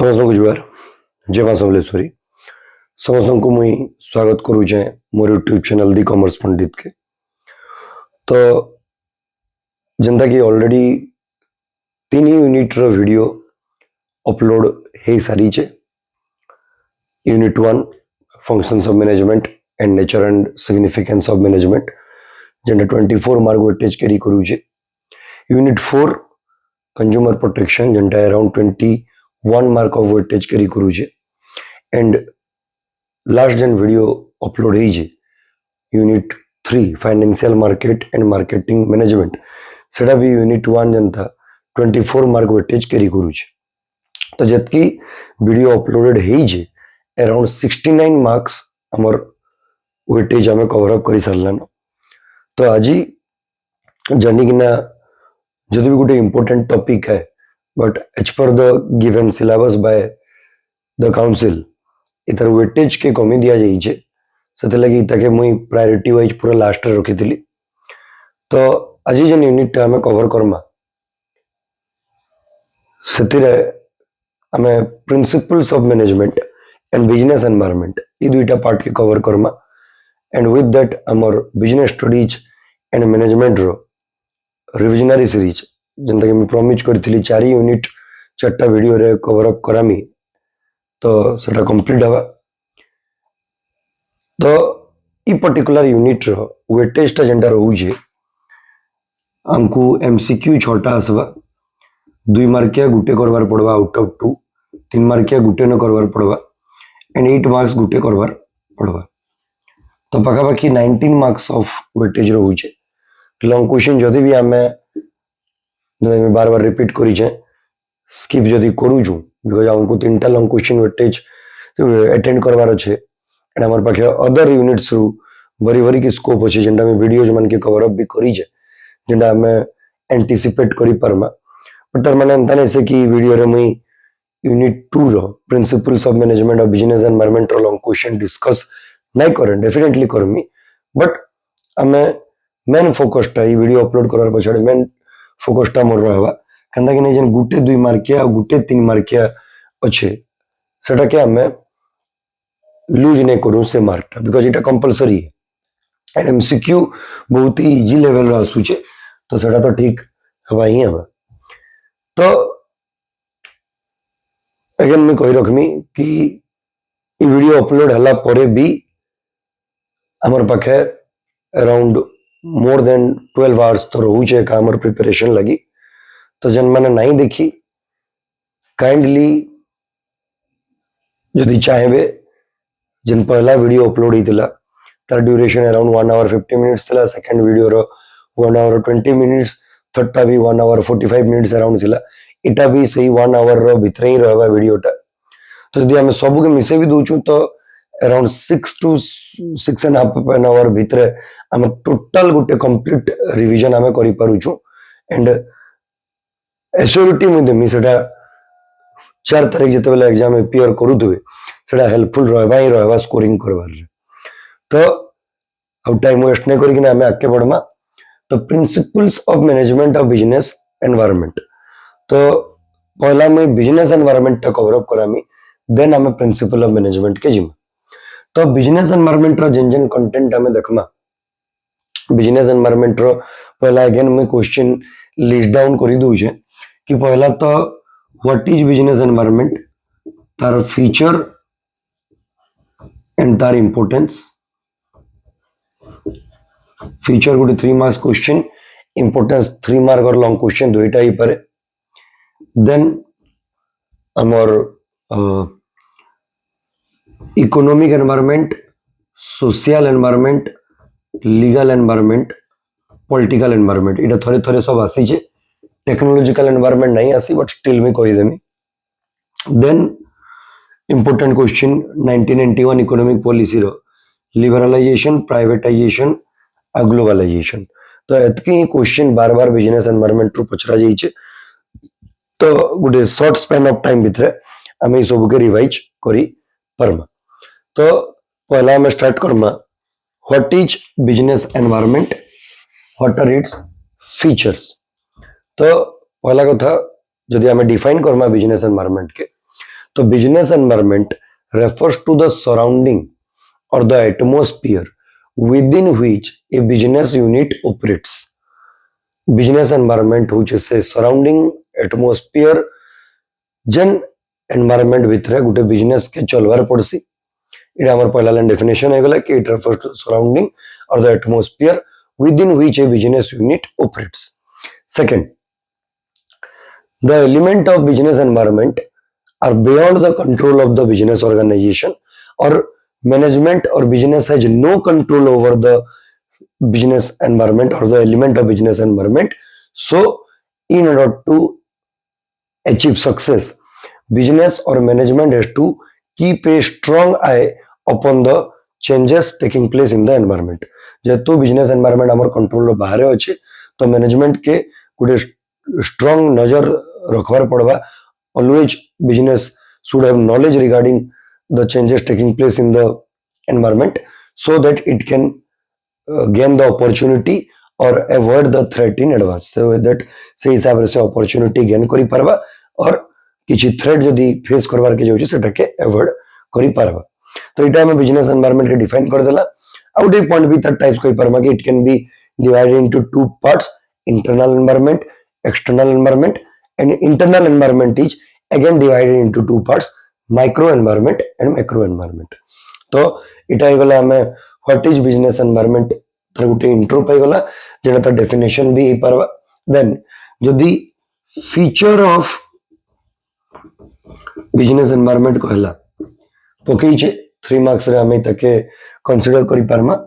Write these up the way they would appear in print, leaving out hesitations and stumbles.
समस्त को जुआर जय मां समलेश्वरी समस्त को मुई स्वागत करुचे मोर YouTube channel the commerce Pandit के। तो जनता की ऑलरेडी 3 यूनिट रो वीडियो अपलोड हे सारी छे। Unit 1 functions of management and nature and significance of management जेंडा 24 मार्क वेटेज कैरी करू छे। यूनिट 4 कंज्यूमर प्रोटेक्शन जेंडा around 21 mark of weightage carry करू छे। एंड लास्ट जन वीडियो अपलोड है unit 3 financial market and marketing management सेटा भी यूनिट 1 जनता 24 मार्क वेटेज कैरी करू छे। तो जतकी वीडियो अपलोडेड है अराउंड 69 मार्क्स हमर वेटेज हमें कवर अप करी सरलान। तो आज जानी कि ना जदि भी गोटे इंपोर्टेंट टॉपिक है but as per the given syllabus by the council इतर वेटेज के कमी दिया जाइए से लगी ताके मुई प्रायोरिटी वाइज पूरा लास्ट रे रखी थी। तो आज जन यूनिट हमें कवर करमा से हमें principles of management and business environment ये दुईटा पार्ट के कवर करमा। एंड विद दैट हमर बिजनेस स्टडीज एंड मैनेजमेंट रो रिविजनरी सीरीज जनता के मैं प्रॉमिस करथिली 4 यूनिट 4टा वीडियो रे कवर अप करामी तो सेटा कंप्लीट हवा। तो ई पर्टिकुलर यूनिट रो वेटेज टा जेंडा रहउजे हमको एमसीक्यू 6टा आसवा 2 मार्किया गुटे करवार पड़वा आउट ऑफ 2 3 मार्किया गुटे न करवार पड़वा एंड 8 मार्क्स गुटे करवार पड़वा। तो पाखापाखि 19 मार्क्स ऑफ वेटेज रहउजे। लॉन्ग क्वेश्चन जदि भी हमें बार बार रिपीट करी स्किप जदि करू छु बिकॉज हमको 3टा लॉन्ग क्वेश्चन वेटेज अटेंड करवार अच्छे एंड हमारे पाखे अदर यूनिट्स रु वरी वरी की स्कोप अच्छे जेंडा में वीडियोज मन के कवर अप भी करी जेंडा हमें एंटीसिपेट करी परमा। बट तार माने एंता नहीं से कि वीडियो रे मुई यूनिट 2 रो principles of management of business environment रो लॉन्ग क्वेश्चन डिस्कस नहीं करें डेफिनेटली करमी बट हमें मेन फोकसटा ये वीडियो अपलोड करवार पछाड़े मेन फोकसटा मोर रहवा कंदा कि नहीं जन गुटे 2 मार्किया गुटे 3 मार्किया अच्छे सेटा के हमें लूज नहीं करूं से मार्कटा बिकॉज इटा कंपलसरी है एंड एमसीक्यू बहुत ही इजी लेवल रो आसुचे तो सेटा तो ठीक हवा ही हवा। तो अगेन मैं कही रखमी कि ये वीडियो अपलोड हला परे भी हमर पाखे अराउंड मोर देन 12 आवर्स तो रहूचे का हमर प्रिपरेशन लगी। तो जन मैंने नहीं देखी काइंडली यदि चाहे जन पहला वीडियो अपलोड ही तार ड्यूरेशन अराउंड 1 आवर 50 मिनट्स थिला सेकंड वीडियो रो 1 आवर 20 मिनट्स थर्डटा भी 1 आवर 45 मिनट्स अराउंड थिला इटा भी सही 1 आवर रो भितर ही रहबा वीडियोटा। तो यदि हमें सब के मिसे भी दोछु तो अराउंड 6 to 6.5 an hour भितर हम टोटल गोटे कंप्लीट रिवीजन हमें करि पारुछु एंड एश्योरिटी में देमी सेटा 4 तारीख जते बेला एग्जाम अपीयर करूथबे सेटा हेल्पफुल रहबा ही रहबा स्कोरिंग करबार रे। तो अब टाइम वेस्ट नहीं करी कि हमें आगे बढ़मा। तो principles of management of business environment तो पहला मैं बिजनेस एनवायरनमेंट टा कवर अप करामी देन हमें प्रिंसिपल ऑफ मैनेजमेंट के जिमा। तो बिजनेस एनवायरनमेंट रो जेन जेन कंटेंट हमें देखमा बिजनेस एनवायरनमेंट रो पहला अगेन मैं क्वेश्चन लिस्ट डाउन करी दउ छे कि पहला तो व्हाट इज बिजनेस एनवायरनमेंट तार फीचर एंड तार इंपोर्टेंस। फीचर गोटे 3 मार्क्स क्वेश्चन इंपोर्टेंस 3 मार्क और लॉन्ग क्वेश्चन दुईटा ही परे। देन हमर economic environment social environment legal environment political environment इटा थोड़े थोड़े सब आसी छे टेक्नोलॉजिकल एनवायरनमेंट नहीं आसी बट स्टिल में कही देमी। Then important question 1991 economic policy रो लिबरलाइजेशन प्राइवेटाइजेशन आ ग्लोबलाइजेशन। तो एतकी क्वेश्चन बार बार बिजनेस एनवायरनमेंट रो पचरा जाई छे तो गोटे शॉर्ट स्पैन ऑफ टाइम भितर हमें सब के रिवाइज करी परमा। तो पहला हमें स्टार्ट करमा what is business environment what are its features. तो पहला कथा जदि हमें डिफाइन करमा बिजनेस एनवायरनमेंट के तो तो business environment refers to the surrounding or the atmosphere within which a business unit operates. Business environment होचे से surrounding atmosphere जेन environment भितर गोटे बिजनेस के चलवार पड़सी इटा हमर पहला लाइन डेफिनेशन है गला कि इट रेफर्स टू सराउंडिंग और the atmosphere within which a business unit operates. Second, the element of business environment are beyond the control of the business organization or management, or business has no control over the business environment or the element of business environment. So in order to achieve success, business or management has to keep a strong eye upon the changes taking place in the environment. जेहेतु business environment हमर control बाहर अच्छे तो management के गोटे strong नजर रखबार पड़वा. Always business should have knowledge regarding the changes taking place in the environment so that it can gain the opportunity or avoid the threat in advance. So that से हिसाब से opportunity gain करी पारबा और किसी threat जदि face करवार के जाउची सेटा के avoid करी पारबा. तो इटा में बिजनेस एनवायरनमेंट के डिफाइन कर देला. आउट ए पॉइंट भी तर टाइप्स कई पारमा कि it can be divided into two parts, internal environment, external environment. And internal environment is again divided into two parts, micro environment and macro environment. तो इटा गला हमें व्हाट इज बिजनेस एनवायरनमेंट तर गोटे इंट्रो पाई गला जेना तर डेफिनेशन भी पारबा. Then जदी फीचर ऑफ बिजनेस एनवायरनमेंट कहला पकई छे 3 मार्क्स रे हमें तके कंसीडर करि पारमा.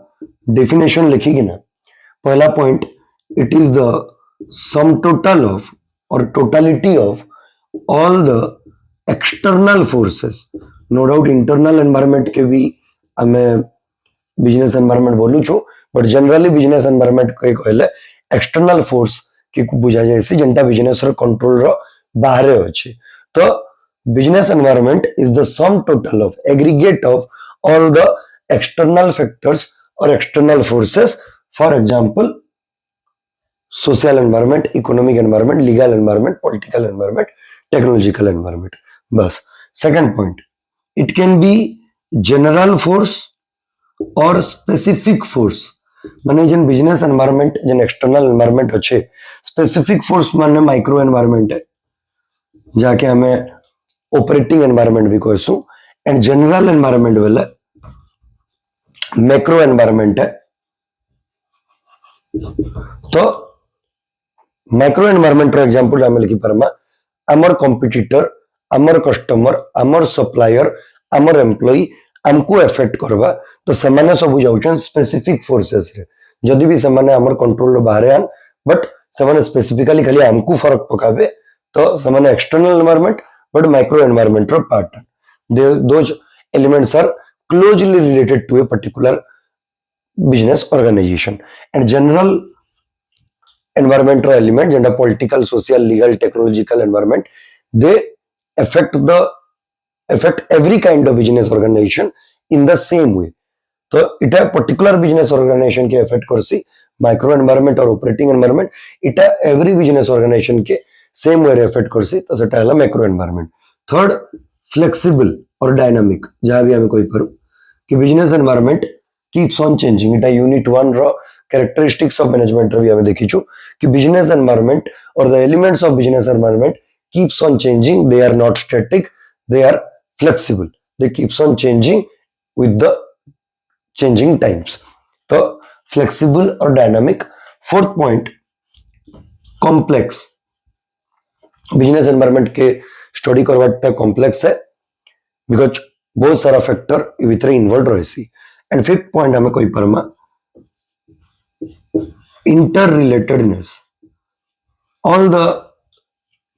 डेफिनेशन लिखी कि ना पहला point, it is the some total of or totality of all the external forces. No doubt internal environment के भी हमें business environment बोलू छो, but generally business environment के कहले external force के बुझा जाए से जनता business रो control रो बाहर अच्छे. तो business environment is the sum total of aggregate of all the external factors or external forces. For example, social environment, economic environment, legal environment, political environment, technological environment. बस. Second point, it can be general force or specific force. माने जन business environment जन external environment अच्छे, specific force माने micro environment है जाके हमें operating environment भी कहसू. एंड जनरल एनवायरनमेंट वाला मैक्रो एनवायरनमेंट है. तो माइक्रो एनवायरनमेंट एग्जांपल आम लिखि पारमा आमर कंपिटिटर, आमर कस्टमर, आमर सप्लायर, आमर एम्प्लॉई आमको एफेक्ट करबा. तो समाने सब जाउछन स्पेसिफिक फोर्सेस रे. जदि भी समाने आमर कंट्रोल बाहर आन बट समाने स्पेसिफिकली खाली आमको फरक पकाबे तो समाने external environment but micro environment रो part. Those elements are closely related to a particular business organisation. And general environmental element gender political, social, legal, technological environment, they affect every kind of business organization in the same way. तो इटा particular business organisation के affect करसी micro environment और operating environment इटा every business organisation के same way रे affect करसी. तो सेटा हला मैक्रो एनवायरनमेंट. थर्ड, फ्लेक्सिबल और डायनामिक. जहां भी हमें कोई पर कि business environment keeps on changing. इटा यूनिट 1 रो characteristics of management भी हमें देखी छु कि business environment or the elements of business environment keeps on changing. They are not static, they are flexible, they keeps on changing with the changing times. तो flexible और dynamic. Fourth point, complex. business environment के study करवाटा complex है because बहुत सारा factor भीतर involve रहसी. And fifth point हमें कोई परमा interrelatedness. All the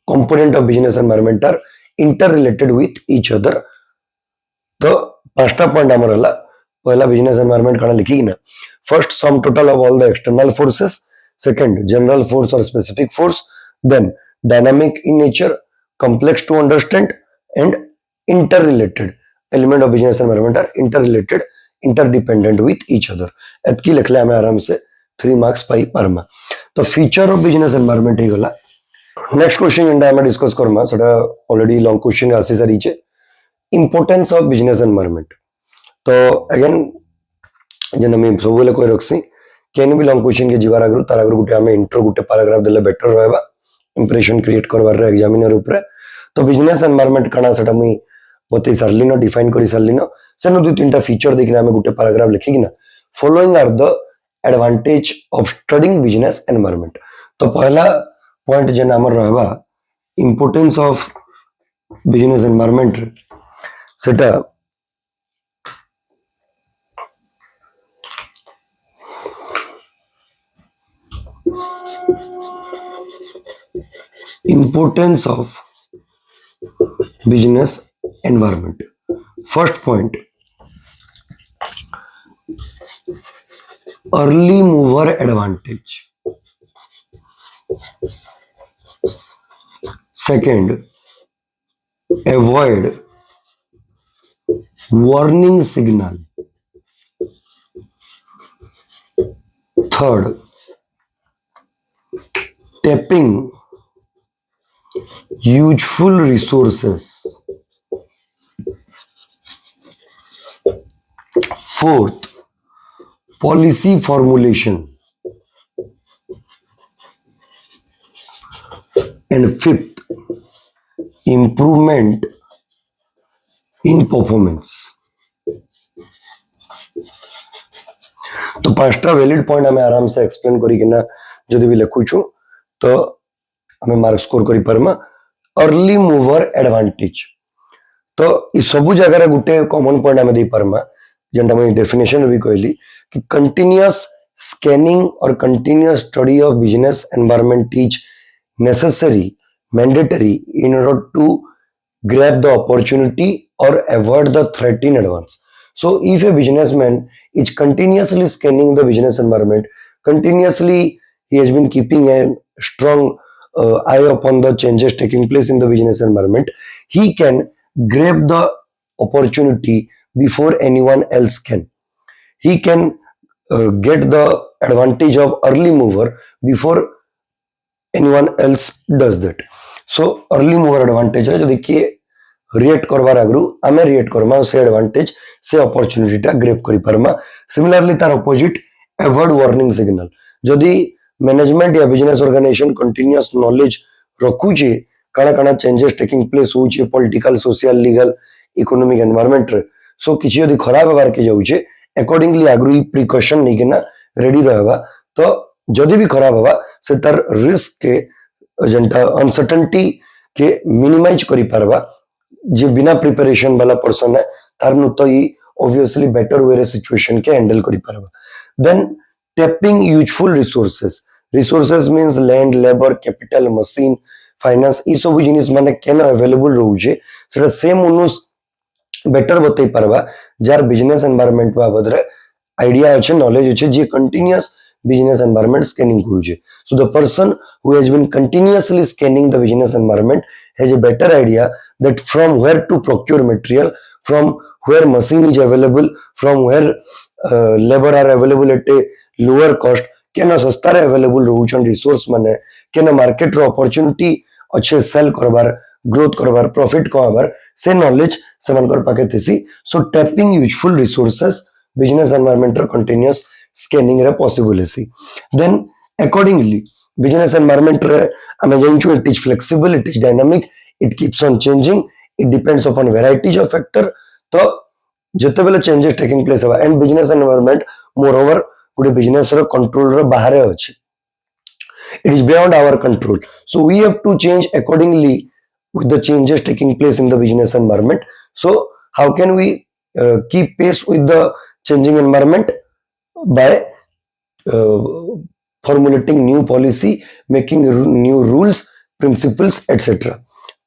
component of business environment are interrelated with each other. तो पांचटा पॉइंट हमारा रहा. पहला बिजनेस एनवायरनमेंट कहाँ लिखी ना. First, sum total of all the external forces. Second, general force और specific force. Then dynamic in nature, complex to understand and interrelated. Element of business environment are interrelated, interdependent with each other. एतकी लिखले हमें आराम से 3 marks पाई पारमा. तो feature of business environment ही गला. नेक्स्ट क्वेश्चन इंडा हमें डिस्कस करमा. सेटा ऑलरेडी लॉन्ग क्वेश्चन आसी सारी छे. इम्पोर्टेंस ऑफ बिजनेस एनवायरनमेंट तो अगेन जेन आम सब बेले कही रखसी केन भी लॉन्ग क्वेश्चन के जीवार आगु तार आगु गोटे आम इंट्रो गोटे पैराग्राफ देले बेटर रहबा इंप्रेशन क्रिएट करबार एग्जामिनर ऊपर तो बिजनेस एनवायरनमेंट काना सेटा मुई बतई सारली न डिफाइन कर सारली न सेन दु तीन फीचर देखिना आम गोटे पैराग्राफ लिखिकिना following are the advantage of studying business environment तो पहला पॉइंट जेन आमर रहबा इंपोर्टेंस ऑफ बिजनेस एनवायरनमेंट सेटा importance of business environment. First point, early mover advantage. Second, avoid warning signal. Third, tapping useful resources. Fourth, policy formulation. And fifth, improvement in performance. तो पांचटा valid point हमें आराम से explain करिकिना जदि भी लिखुछु तो हमें mark score करि परमा अर्ली मूवर एडवांटेज तो ई सब जगह गोटे कॉमन पॉइंट हमें दे परमा जेंटा मैं डेफिनेशन भी कहली कि कंटिन्यूअस स्कैनिंग और continuous study of business environment is necessary mandatory in order to grab the opportunity or avoid the threat in advance. So if a businessman is continuously scanning the business environment, continuously he has been keeping a strong eye upon the changes taking place in the business environment, he can grab the opportunity before anyone else can. He can get the advantage of early mover before anyone else does that. So early mover advantage रे जो देखिए react करबार आगु आमे react Karma से advantage से opportunity टा grab करि परमा सिमिलरली तार अपोजिट अवॉइड वार्निंग सिग्नल जदि मैनेजमेंट या बिजनेस ऑर्गेनाइजेशन कंटीन्यूअस नॉलेज रखुचे काना काना चेंजेस टेकिंग प्लेस होउचे political social legal economic environment रे सो किछि यदि खराब होबार के जाउचे अकॉर्डिंगली आगु प्रिकॉशन नै केना रेडी रहबा तो जदि भी खराब होगा से तार रिस्क के जेंटा अनसर्टेनिटी के मिनिमाइज करि पारबा जे बिना प्रिपरेशन वाला पर्सन है तार नु तो ही ऑब्वियसली बेटर वे रे सिचुएशन के हैंडल करि पारबा then tapping useful resources means land labour capital machine finance ई सब जिनिस माने केन अवेलेबल रहउजे सेटा सेम उनुस बेटर बतई पारबा जार बिजनेस एनवायरनमेंट बाबद रे आइडिया अछि नॉलेज अछि जे continuous business environment scanning kuje. So the person who has been continuously scanning the business environment has a better idea that from where to procure material, from where machine is available, from where labor are available at a lower cost, केना सस्ता रे available रहउछन resource माने केना market रो opportunity अच्छे sale करबार growth करबार profit कमाबार से नॉलेज सेमानकर पाके थेसी. So tapping useful resources business environment रो कंटीन्यूअस स्कैनिंग रे पॉसिबल है. देन अकॉर्डिंगली बिजनेस एनवायरनमेंट रे हमें जानछु it is flexible, it is dynamic, it keeps on changing, it depends upon varieties of factor. तो जते बेले चेंजेस टेकिंग प्लेस हवा and business environment more over गुडे बिजनेस रो कंट्रोल रो बाहर अछि. It is beyond our control. So we have to change accordingly with the changes taking place in the business environment. So how can we keep pace with the changing environment? By formulating new policy, making new rules, principles, etc.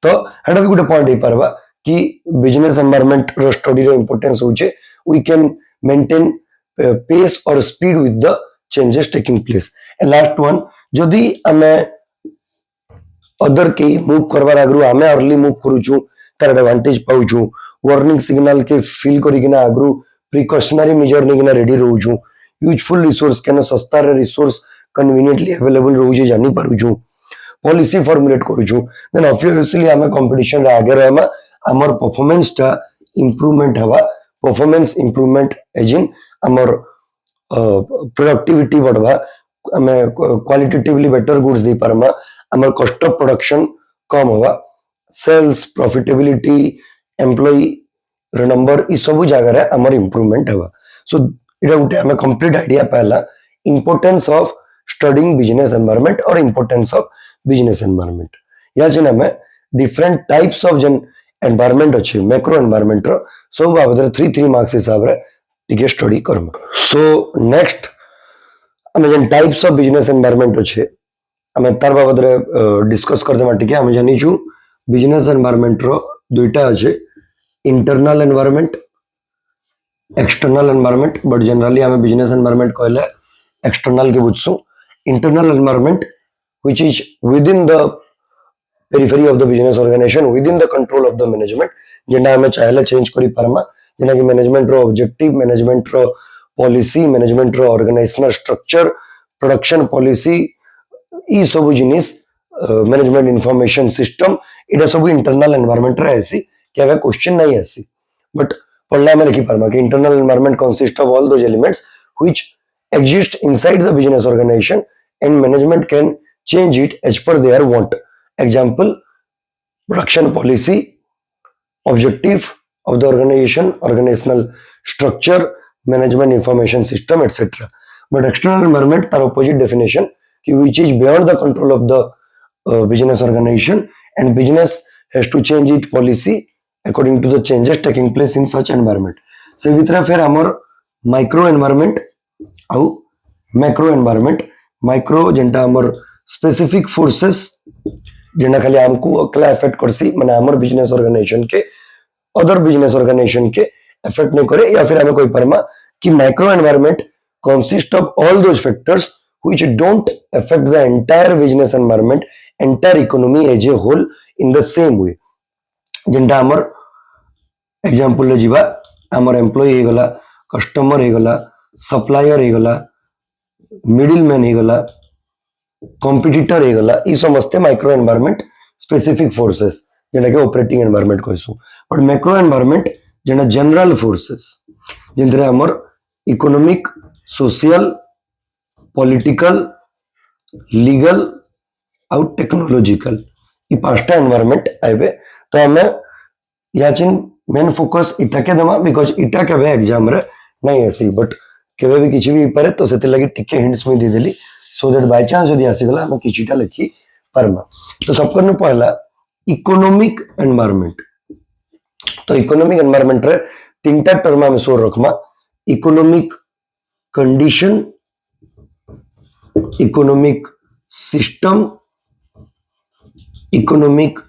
तो हेडा भी गुटे point हे पारबा कि business environment रो study रो importance होचे we can maintain pace और speed with the changes taking place. And last one जदि हमें other के move करबार आगु हमें अर्ली मूव करूछु तार एडवांटेज पाउछु वार्निंग सिग्नल के फील करिकिना आगु प्रिकॉशनरी मेजर नेकिना रेडी रहउछु यूजफुल रिसोर्स केना सस्ता रे रिसोर्स कन्वीनियंटली अवेलेबल रहउजे जानि पारुछु पॉलिसी फॉर्मुलेट करूछु देन ऑब्वियसली हमें कंपटीशन रे आगे रहमा हमर परफॉर्मेंस टा इम्प्रूवमेंट हवा परफॉर्मेंस इम्प्रूवमेंट एज इन आमर प्रोडक्टिविटी बढ़वा आमे क्वालिटेटिवली बेटर गुड्स दे पारमा आमर कॉस्ट ऑफ प्रोडक्शन कम हवा सेल्स प्रॉफिटेबिलिटी एम्प्लॉय नंबर ई सब जगह रे आमर इम्प्रूवमेंट हवा सो इटा गुटे आमे कंप्लीट आइडिया पाला importance of studying business environment और इंपोर्टेंस ऑफ बिजनेस एनवायरनमेंट या जन हमें डिफरेंट टाइप्स ऑफ जन एनवायरनमेंट अच्छे मैक्रो एनवायरनमेंट रो सब बाबद 3 मार्क्स हिसाब रे टिके स्टडी करम सो नेक्स्ट हमें जन टाइप्स ऑफ बिजनेस एनवायरनमेंट अच्छे हमें तार बाबद रे डिस्कस कर देमा टिके हमें जानी छु बिजनेस एनवायरनमेंट रो दुईटा अच्छे internal environment external environment but generally हमें बिजनेस एनवायरनमेंट कहले एक्सटर्नल के बुझसु internal environment which is within the periphery of the business organization within the control of the management जेना हमें चाहेला चेंज करी पारमा जेना कि मैनेजमेंट रो ऑब्जेक्टिव मैनेजमेंट रो पॉलिसी मैनेजमेंट रो organisational structure production policy ई सब जिनिस मैनेजमेंट इंफॉर्मेशन सिस्टम इटा सब इंटरनल एनवायरनमेंट रे ऐसी कि अगर क्वेश्चन नहीं ऐसी बट पढ़ला में लिखी पारमा कि internal environment consist of all those elements which exist inside the business organization and management can change it as per their want. Example, production policy, objective of the organization, organizational structure, management information system, etc. But external environment, the opposite definition, which is beyond the control of the business organization and business has to change its policy according to the changes taking place in such environment. So, with फिर हमार micro environment आउ macro environment micro जेंटा हमर specific forces जेना खाली हमको अकेला effect करसी माने हमर बिजनेस ऑर्गेनाइजेशन के अदर बिजनेस ऑर्गेनाइजेशन के इफेक्ट नहीं करे या फिर हमें कोई परमा कि micro environment consist of all those factors which don't affect the entire business environment entire economy as a whole in the same way जेंटा हमर एग्जांपल ले जीवा हमर एम्प्लॉय हे गला कस्टमर हे गला सप्लायर हे गला मिडिल मैन हे गला कॉम्पिटिटर हे गला ई समस्ते माइक्रो एनवायरनमेंट स्पेसिफिक फोर्सेस जेना के ऑपरेटिंग एनवायरनमेंट कहसु बट मैक्रो एनवायरनमेंट जेना जनरल फोर्सेस जेंतरे हमर इकोनॉमिक सोशल पॉलिटिकल लीगल और टेक्नोलॉजिकल ई पांचटा एनवायरनमेंट आइबे तो हमें याचिन मेन फोकस इटा के दमा बिकॉज इटा के वे एग्जाम रे नहीं ऐसी बट केवे भी किछि भी पारे तो सेते लगी टिके हिंट्स में दे देली सो दैट बाय चांस यदि आसीगला हम किछिटा लिखी परमा तो सबकनु पहला इकोनॉमिक एनवायरनमेंट तो इकोनॉमिक एनवायरनमेंट रे तीनटा टर्म में सोर रखमा economic condition economic system economic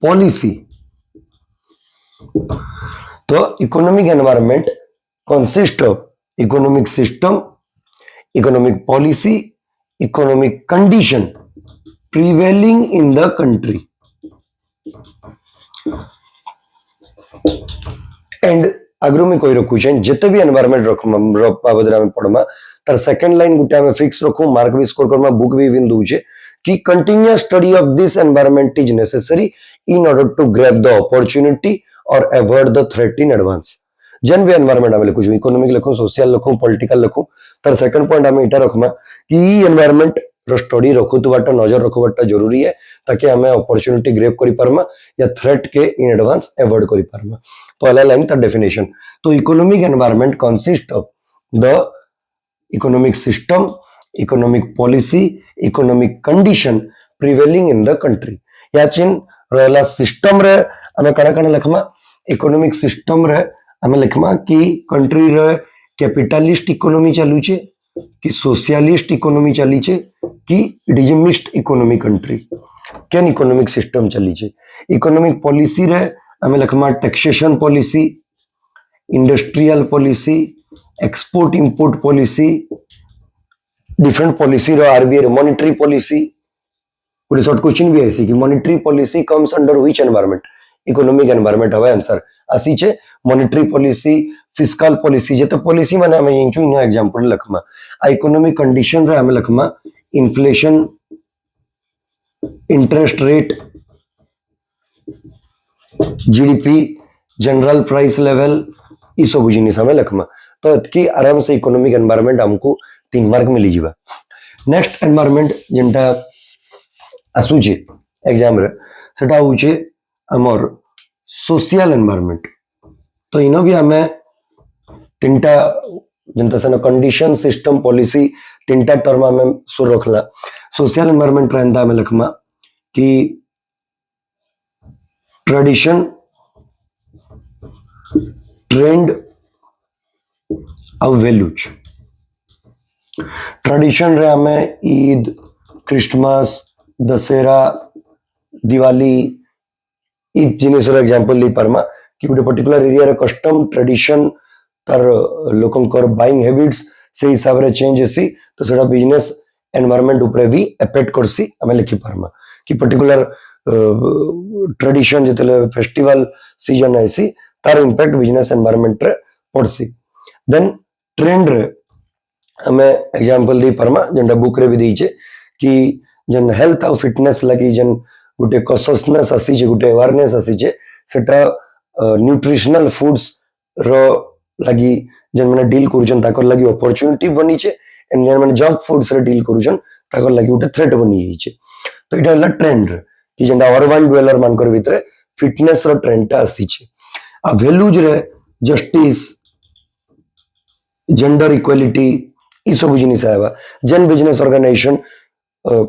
policy तो economic environment consist of economic system, economic policy, economic condition prevailing in the country. And agro में कोई रखू चाहिए जितने भी एनवायरनमेंट रखो बाबद में पढ़मा तर सेकंड लाइन गुटे में फिक्स रखू मार्क भी स्कोर करमा बुक भी विन दूचे कि continuous study of this environment is necessary in order to grab the opportunity और avoid the threat in advance जन भी एनवायरनमेंट हमें लिखू इकोनॉमिक लिखू सोशल लिखू पॉलिटिकल लिखू तर सेकंड पॉइंट हमें इटा रखमा कि एनवायरनमेंट रो स्टडी रखु तो बाटा नजर रखु बाटा जरूरी है ताकि हमें अपॉर्चुनिटी ग्रैब करि परमा या थ्रेट के इन एडवांस अवॉइड करि परमा पहला लाइन ता डेफिनेशन तो economic environment consist of the economic system economic policy economic condition prevailing in the country याचिन रहला सिस्टम रे हमें कणा कणा लिखमा इकोनॉमिक सिस्टम रे हमें लिखमा कि कंट्री रे कैपिटलिस्ट इकोनॉमी चालू छे कि सोशलिस्ट इकोनॉमी चली छे कि it is a mixed economy country केन इकोनॉमिक सिस्टम चली छे इकोनॉमिक पॉलिसी रे हमें लिखमा taxation policy industrial policy export import policy different policy रो आरबीआई रो मॉनेटरी पॉलिसी पूरी शॉर्ट क्वेश्चन भी ऐसी कि monetary policy comes under which environment economic environment हवे आंसर आसी छे मॉनेटरी पॉलिसी फिस्कल पॉलिसी जे तो पॉलिसी माने हमें इंचु इन एग्जांपल लखमा आ इकोनॉमिक कंडीशन रे हमें Lakhma inflation interest rate GDP general price level ई सब जिनिस आम लिखमा तो एतकी आराम से इकोनॉमिक एनवायरनमेंट हमको 3 मार्क मिली जीवा। नेक्स्ट एनवायरनमेंट जेनटा आसुचे एग्जाम रे सेटा होचे हमर सोशल एनवायरनमेंट। तो इनो भी हमें तीनटा जनता से कंडीशन सिस्टम पॉलिसी तीनटा टर्म हमें सुर रखला। सोशल एनवायरनमेंट रहता हमें लिखमा कि ट्रेडिशन ट्रेंड और वैल्यूज। ट्रेडिशन रे हमें ईद क्रिसमस दशहरा दिवाली ई जिनिस एग्जांपल दे पारमा कि गोटे पर्टिकुलर एरिया रे कस्टम ट्रेडिशन तार लोकंकर बाइंग हैबिट्स से हिसाब रे चेंज हेसी तो सेटा बिजनेस एनवायरनमेंट ऊपर भी इफेक्ट करसी हमें लिखि पारमा कि पर्टिकुलर ट्रेडिशन जतले फेस्टिवल सीजन आइसी तार इंपैक्ट बिजनेस एनवायरनमेंट रे पड़सी। देन ट्रेंड रे हमें एग्जांपल दे पारमा जेंटा बुक रे भी देइचे कि जन हेल्थ और फिटनेस लगी जन गोटे कॉन्शियसनेस आसीचे गोटे अवेयरनेस आसीचे सेटा न्यूट्रिशनल फूड्स रो लगी जन मैंने डील करूछन ताकर लगी अपॉर्चुनिटी बनीचे एंड जन मैंने जंक फूड्स रे डील करूछन ताकर लगी गोटे थ्रेट बनी जाइचे। तो इटा हला ट्रेंड रे कि जेंटा अर्बन ड्वेलर मानकर भितरे फिटनेस रो ट्रेंड टा आसीचे। आ वैल्यूज रे जस्टिस जेंडर इक्वालिटी ई सब जिनिस आएबा। जेन बिजनेस ऑर्गेनाइजेशन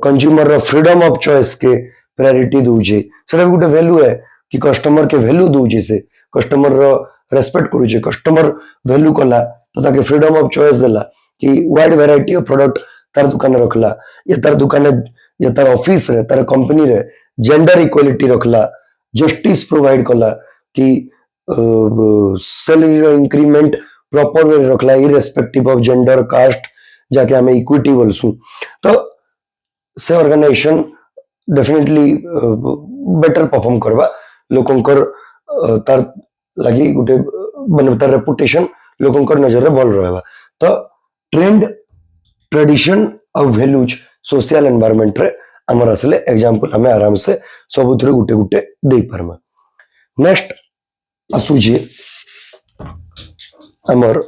कंज्यूमर रो फ्रीडम ऑफ चॉइस के प्रायोरिटी दूचे सेटा भी गोटे वैल्यू है कि कस्टमर के वैल्यू दूचे से कस्टमर रो रेस्पेक्ट करूचे कस्टमर वैल्यू कला तो ताके फ्रीडम ऑफ चॉइस देला कि वाइड वैरायटी ऑफ प्रोडक्ट तार दुकान रखला या तार दुकान या तार ऑफिस रे तार कंपनी रे जेंडर इक्वालिटी रखला जस्टिस प्रोवाइड कला कि सैलरी रो इंक्रीमेंट प्रॉपर वे रखला इरेस्पेक्टिव ऑफ जेंडर कास्ट जाके हमें इक्विटी बोलसु। तो से ऑर्गेनाइजेशन डेफिनेटली बेटर परफॉर्म करवा लोकंकर तार लगी गोटे माने तार रेपुटेशन लोकंकर नजर रे भल रहबा। तो ट्रेंड ट्रेडिशन और वैल्यूज सोशल एनवायरनमेंट रे हमर असले एग्जांपल हमें आराम से सबुतरे गुटे गुटे दे पारमा। नेक्स्ट असुजे हमर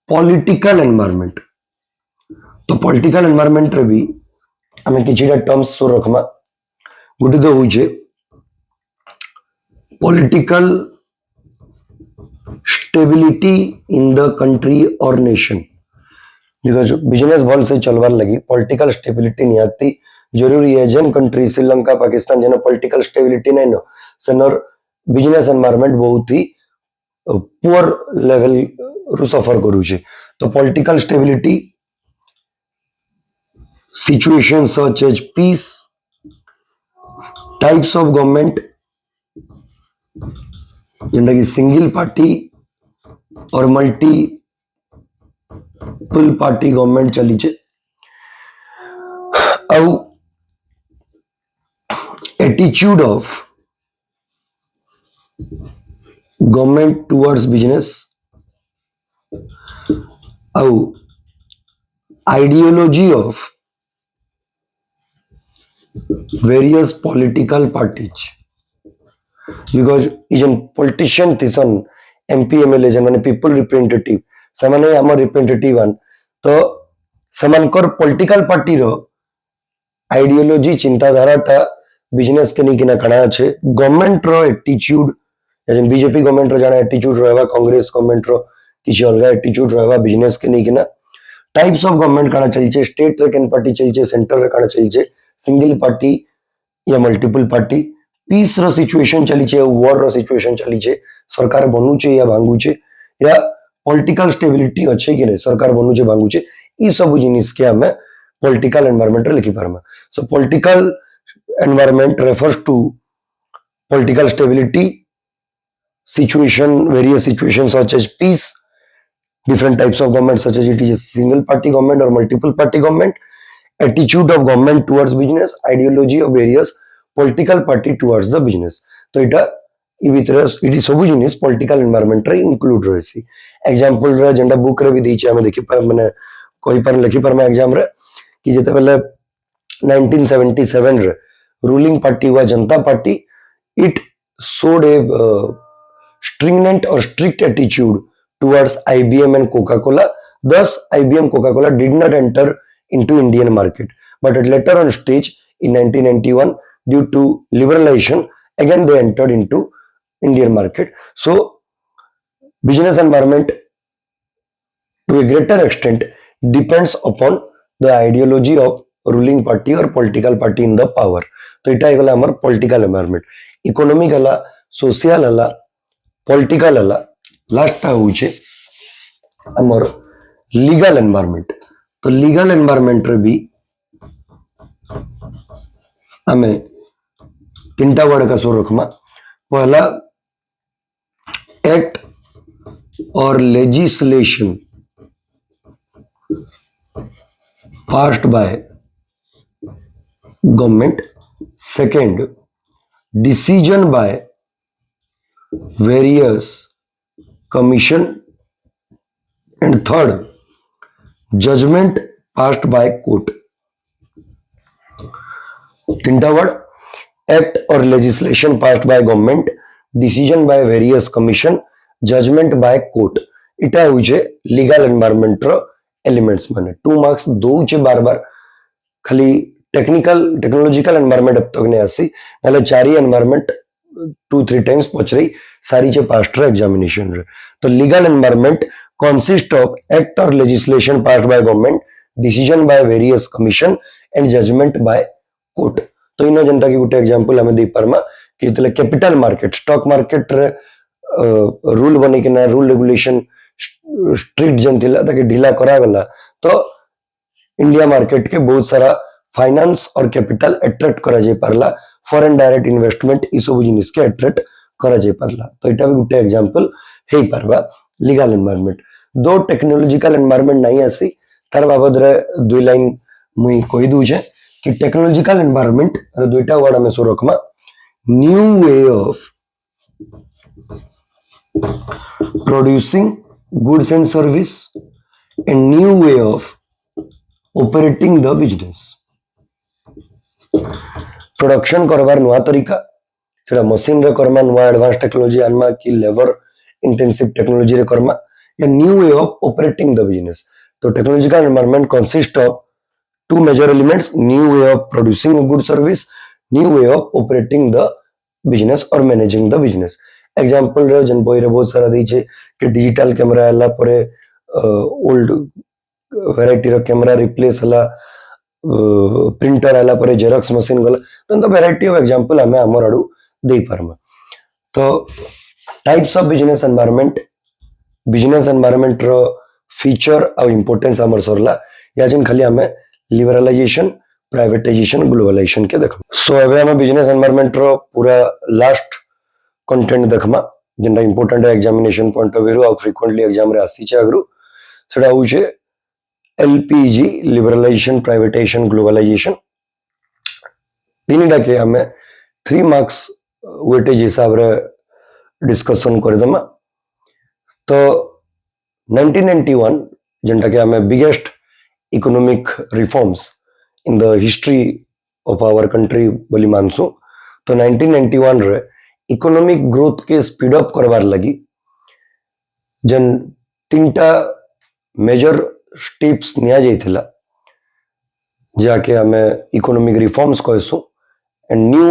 पॉलिटिकल एनवायरनमेंट। तो पॉलिटिकल एनवायरनमेंट रे भी हमें किछिटा टर्म्स सो रखमा गुटे तो होइछे political stability in the country और नेशन। बिकॉज बिजनेस भल से चलवार लगी पॉलिटिकल स्टेबिलिटी निहाती जरूरी है। जेन कंट्री श्रीलंका पाकिस्तान जेन पॉलिटिकल स्टेबिलिटी नहीं नो सेनर बिजनेस एनवायरनमेंट बहुत ही पुअर लेवल रु सफर करूचे। तो political stability situation such as peace types of government जेंटा कि सिंगल पार्टी और मल्टीपल पार्टी गवर्नमेंट चलीचे और attitude of government towards business और ideology of various political parties. Because इजन पॉलिटिशियन थिसन एमपी एमएलए जन माने पीपल रिप्रेजेंटेटिव से माने हमर रिप्रेजेंटेटिव आन तो समानकर पॉलिटिकल पार्टी रो आइडियोलॉजी चिंताधारा टा बिजनेस के नहीं किना कणा छे। गवर्नमेंट रो एटीट्यूड जन बीजेपी गवर्नमेंट रो जाना एटीट्यूड रहबा कांग्रेस गवर्नमेंट रो किसी अलगा एटीट्यूड रहबा बिजनेस के नहीं किना। टाइप्स ऑफ गवर्नमेंट काना चलचे स्टेट रे केन पार्टी चलचे सेंटर रे काना चलचे सिंगल पार्टी या मल्टीपल पार्टी। पीस रो सिचुएशन चलीचे वॉर रो सिचुएशन चलीचे सरकार बनूचे या भांगुचे या पॉलिटिकल स्टेबिलिटी अच्छे कि नहीं सरकार बनूचे भांगुचे ई सब जिनिस के हमें पॉलिटिकल एनवायरनमेंट रे लिखि पारमा। So political environment refers to political stability situation various situations such as peace different types of government such as it is a single party government or multiple party government attitude of government towards business ideology of various political party towards the business। तो इटा इटी सब जिनिस political environment रे include रहसी। Example रे जेंडा book रे भी देछि हमें देखि पर माने कोई पर लिखि पर एग्जाम रे कि जेते बेले 1977 रे रूलिंग पार्टी हुआ जनता party it showed a stringent or strict attitude towards IBM and Coca-Cola. Thus, IBM Coca-Cola did not enter into Indian market. But later on stage in 1991, due to liberalization, again they entered into Indian market. So, business environment to a greater extent depends upon the ideology of ruling party or political party in the power. तो इटा गला हमर political environment. Economic अला, social अला, political अला, last टा होउछे हमर legal environment. तो legal environment रे भी हमें तीनटा वर्ड का सो रखमा. पहला एक्ट और legislation passed by government. Second, decision by various commission. And third, judgment passed by court. तीनटा वर्ड एक्ट और legislation passed by government, decision by various commission, judgment by court. इटा होइछे लीगल एनवायरनमेंट रो elements माने 2 marks दो छे बार बार खाली technological environment अब तक ने आसी नाले चारी एनवायरनमेंट 2-3 टाइम्स पचरी सारी छे पास्ट एग्जामिनेशन रे. तो legal environment consist of act और legislation passed by government, decision by various commission and judgement by court. तो इन जनता की गोटे एग्जांपल हमें दे परमा कि तले कैपिटल मार्केट स्टॉक मार्केट रे रूल बने कि ना रूल रेगुलेशन स्ट्रिक्ट जन थिला ताकि ढीला करा गला. तो इंडिया मार्केट के बहुत सारा फाइनेंस और कैपिटल अट्रैक्ट करा जाय पारला, फॉरेन डायरेक्ट इन्वेस्टमेंट ई सब जिनिस के अट्रैक्ट करा जाय पारला. तो एटा भी गोटे एग्जांपल हे पारबा लीगल एनवायरनमेंट. दो टेक्नोलॉजिकल एनवायरनमेंट नहीं आसी तार बाबद रे दुई लाइन मुई कहि दउ छे कि टेक्नोलॉजिकल एनवायरनमेंट रे दुईटा वर्ड हमें सो रखमा. New way of producing goods and service and new way of operating the business. Production करवार नुआ तरीका सेटा मशीन रे करमा, नुआ एडवांस टेक्नोलॉजी आनमा कि लेबर इंटेंसिव टेक्नोलॉजी रे करमा या new way of operating the business. तो technological environment consist of two major elements, new way of producing good service, new way of operating the business और managing the business. Example रे जन बोई रे बहुत सारा दी छे कि डिजिटल कैमरा आला परे ओल्ड वैरायटी रो कैमरा रिप्लेस हला, प्रिंटर आला परे जेरॉक्स मशीन गला. तो वैरायटी ऑफ एग्जांपल हमें हमर आडू देई परमा. तो टाइप्स ऑफ बिजनेस एनवायरनमेंट रो फीचर और इंपोर्टेंस हमर सरला या जन खाली हमें लिबरलाइजेशन, प्राइवेटाइजेशन, ग्लोबलाइजेशन के देखो. सो अबे हमें बिजनेस एनवायरनमेंट रो पूरा लास्ट कंटेंट देखमा जेंटा इंपोर्टेंट है एग्जामिनेशन पॉइंट ऑफ व्यू और फ्रीक्वेंटली एग्जाम रे आसी छे अगरु सेटा होउछे एलपीजी, लिबरलाइजेशन, प्राइवेटाइजेशन, ग्लोबलाइजेशन. तीनटा के हमें 3 मार्क्स वेटेज हिसाब रे डिस्कशन कर दमा. तो 1991 जेंटा के हमें biggest economic reforms in the history of our country बोली मानसु. तो 1991 रे इकोनॉमिक ग्रोथ के स्पीड अप करवार लगी जन तीनटा मेजर स्टेप्स निया जाइथिला जाके हमें इकोनॉमिक रिफॉर्म्स कहसु एंड न्यू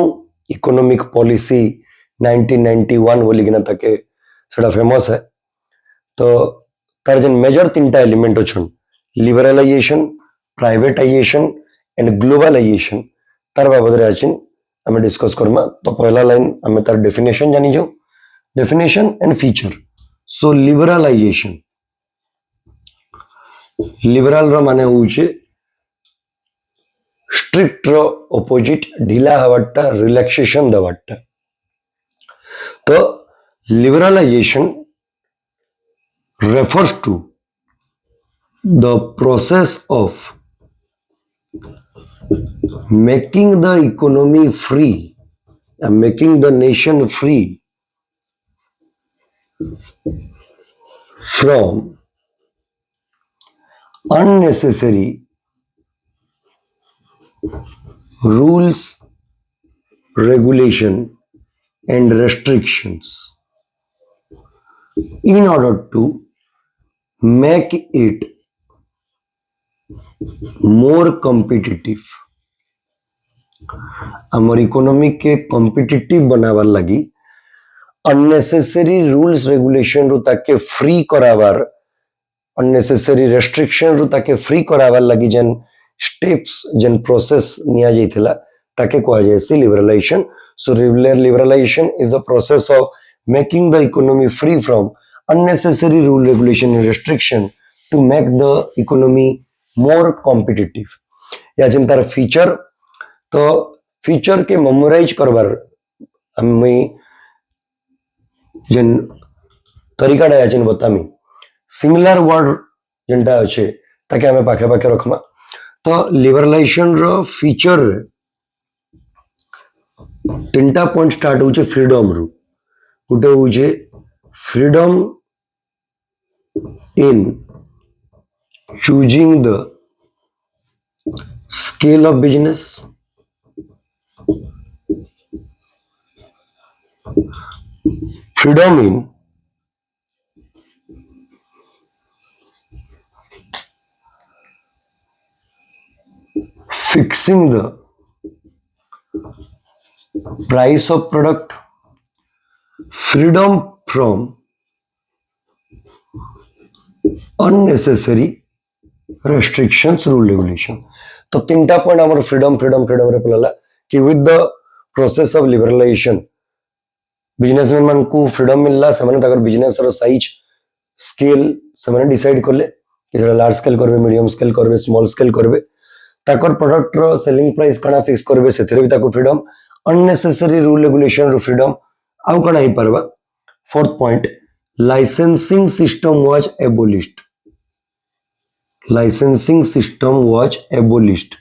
इकोनॉमिक पॉलिसी 1991 बोली किना तके सेटा फेमस है. तो तार जन मेजर तीनटा एलिमेंट अछन लिबरलाइजेशन, प्राइवेटाइजेशन एंड ग्लोबलाइजेशन तार बाबद रे आछिन हमें डिस्कस करमा. तो पहला लाइन हमें तार डेफिनेशन जानी जाओ, definition and feature. So liberalisation, liberal रो माने होउछे स्ट्रिक्ट रो ऑपोजिट, ढीला हवाटा, रिलैक्सेशन दवाटा. तो liberalisation refers to the process of making the economy free and making the nation free from unnecessary rules, regulation and restrictions. in order to make it more competitive. आमर economy के competitive बनावार लगी unnecessary rules regulation रु ताके free करावार unnecessary restriction रु ताके free करावार लगी जेन steps जेन process निया जाइथिला ताके कहा जायसी liberalisation. So liberalisation is the process of making the economy free from unnecessary rule regulation and restriction to make the economy more competitive. या चिंतार फीचर तो फीचर के मेमोराइज करवार हमें जेन तरीका डा याचन बतामी सिमिलर वर्ड जेनटा अच्छे ताके हमें पाखे पाखे रखमा. तो लिबरलाइजेशन रो फीचर तीनटा पॉइंट स्टार्ट होचे फ्रीडम रु. गोटे होचे freedom in choosing the scale of business, freedom in fixing the price of product, freedom from unnecessary restrictions rule regulation. तो तीनटा पॉइंट आमर फ्रीडम फ्रीडम फ्रीडम रे पलाला कि with the process of liberalisation businessman मान को फ्रीडम मिलला सेमाने ताकर बिजनेस रो साइज स्केल सेमाने डिसाइड करले कि जरा लार्ज स्केल करबे मीडियम स्केल करबे स्मॉल स्केल करबे ताकर प्रोडक्ट रो सेलिंग प्राइस कणा फिक्स करबे सेथरे भी ताको फ्रीडम अननेसेसरी रूल रेगुलेशन रो फ्रीडम आउ कणा ही परबा. Fourth point licensing system was abolished. Licensing system was abolished.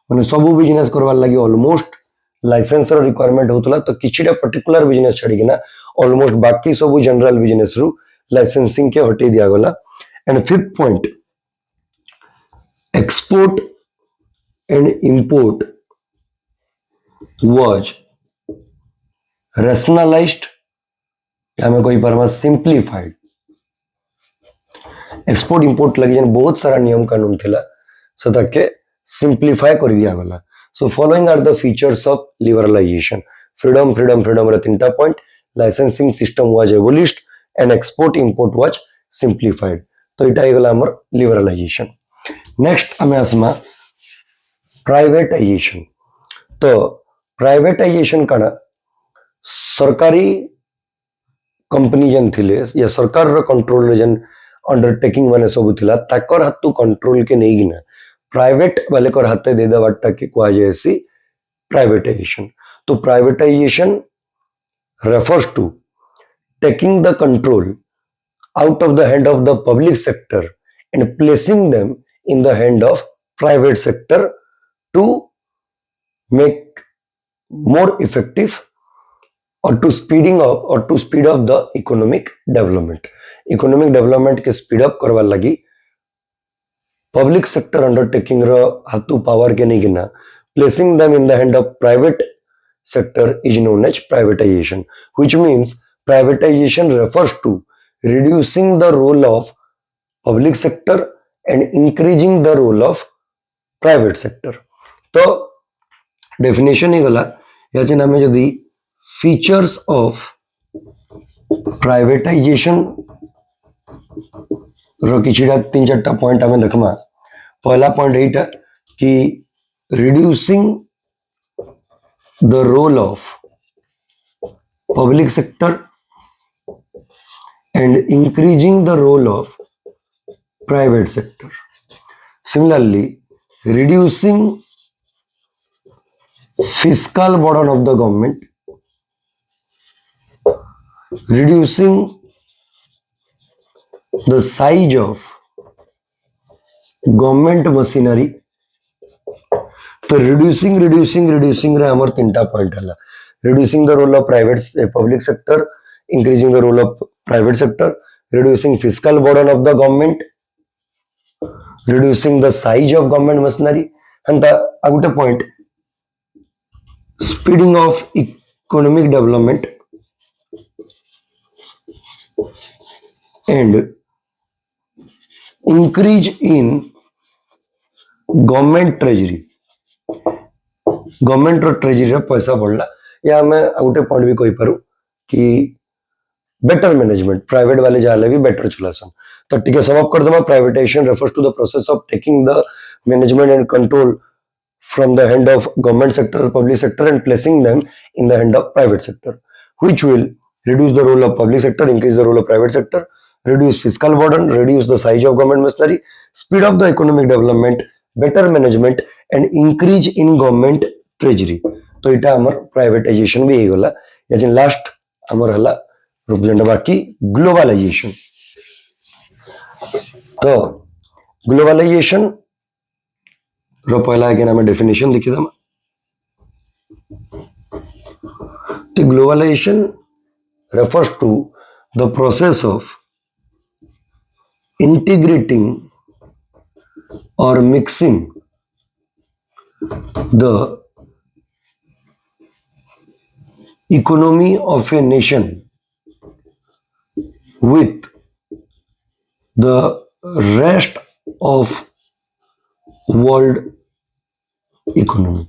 माने सबु बिजनेस करवार लगी ऑलमोस्ट लाइसेंस रो रिक्वायरमेंट होतला तो किछिटा पर्टिकुलर बिजनेस छड़ी ना ऑलमोस्ट बाकी सबु जनरल बिजनेस रु लाइसेंसिंग के हटे दिया गला. And fifth point export and import was rationalized हमें कोई परमा सिंप्लीफाइड. एक्सपोर्ट इंपोर्ट लगी जन बहुत सारा नियम कानून थिला सो ताके सिंप्लीफाई कर दिया गला. So following are the features of liberalisation. Freedom freedom freedom रे तीनटा point licensing system was abolished and export import was simplified. तो इटा ही गला हमर लिबरलाइजेशन. नेक्स्ट हमें आसमा प्राइवेटाइजेशन. तो प्राइवेटाइजेशन कणा सरकारी कंपनी जन थिले या सरकार रो कंट्रोल जन अंडरटेकिंग माने सब थिला ताकर हाथ कंट्रोल के नहीं गिना प्राइवेट वाले कर हाथे दे देवाटा के कहा जायसी प्राइवेटाइजेशन. तो privatisation refers to taking the control out of the hand of the public sector and placing them in the hand of private sector to make more effective or to speeding up or to speed up the economic development. Economic development के speed up करवा लगी public sector undertaking रो Hathu power के नहीं गिना placing them in the hand of private sector is known as privatization, which means privatization refers to reducing the role of public sector and increasing the role of private sector. तो definition ही गला याचे नामे जो दी features of privatization रो किछिटा तीन चारटा point हमें देखमा. पहला point एटा कि reducing the role of public sector and increasing the role of private sector. Similarly, reducing fiscal burden of the government, reducing the size of government machinery. तो reducing रे हमर तीनटा point हला. reducing the role of public sector, increasing the role of private sector, reducing fiscal burden of the government, reducing the size of government machinery, and the agute point speeding of economic development and increase in government treasury government रो treasury रे पैसा बढ़ला या हमें गोटे point भी कहि पारू कि बेटर मैनेजमेंट प्राइवेट वाले जाले भी बेटर चलासन तो टिके सम अप कर दमा privatisation refers to the process of taking the management and control from the hand of government sector or public sector and placing them in the hand of private sector, which will reduce the role of public sector, increase the role of private sector, reduce fiscal burden, reduce the size of government machinery, speed up the economic development, better management and increase in government treasury. तो इटा हमर privatisation भी होगला या last हमर हला represent बाकी globalisation. तो globalisation रो पहला अगेन हमें डेफिनेशन देखी दमा. The globalization refers to the process of integrating or mixing the economy of a nation with the rest of world economy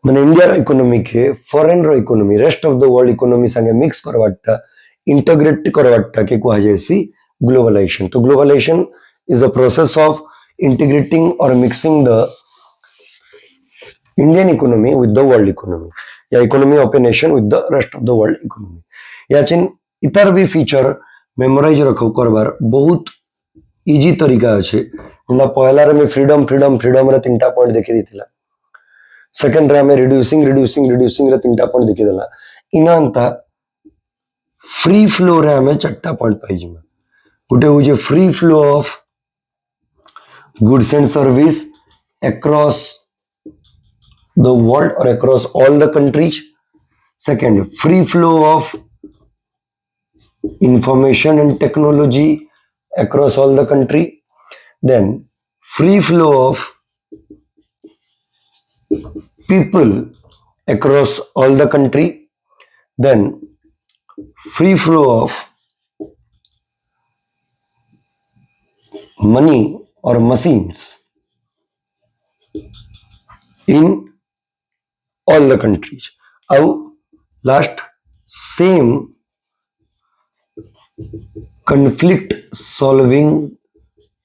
माने इंडिया रो इकोनॉमी के फॉरेन रो economy rest of the world economy संगे mix करवाटा integrate करवाटा के कहा जैसी ग्लोबलाइजेशन. तो globalisation is a process of integrating और mixing the Indian economy with the world economy या economy of a nation with the rest of the world economy. याचिन इतर भी फीचर मेमोराइज रखो करबार बहुत इजी तरीका अच्छे. पहला रे में फ्रीडम फ्रीडम फ्रीडम रे तीनटा पॉइंट देखि दिथिला. सेकंड रे में रिड्यूसिंग रिड्यूसिंग रिड्यूसिंग रे तीनटा पॉइंट देखि देला. इनंता फ्री फ्लो रे हमें चारटा पॉइंट पाई जिमा. गुटे हो जे free flow of goods and service across the world और across all the countries. Second free flow of information and technology across all the country. Then free flow of people across all the country. Then free flow of money or machines in all the countries. Now last same conflict solving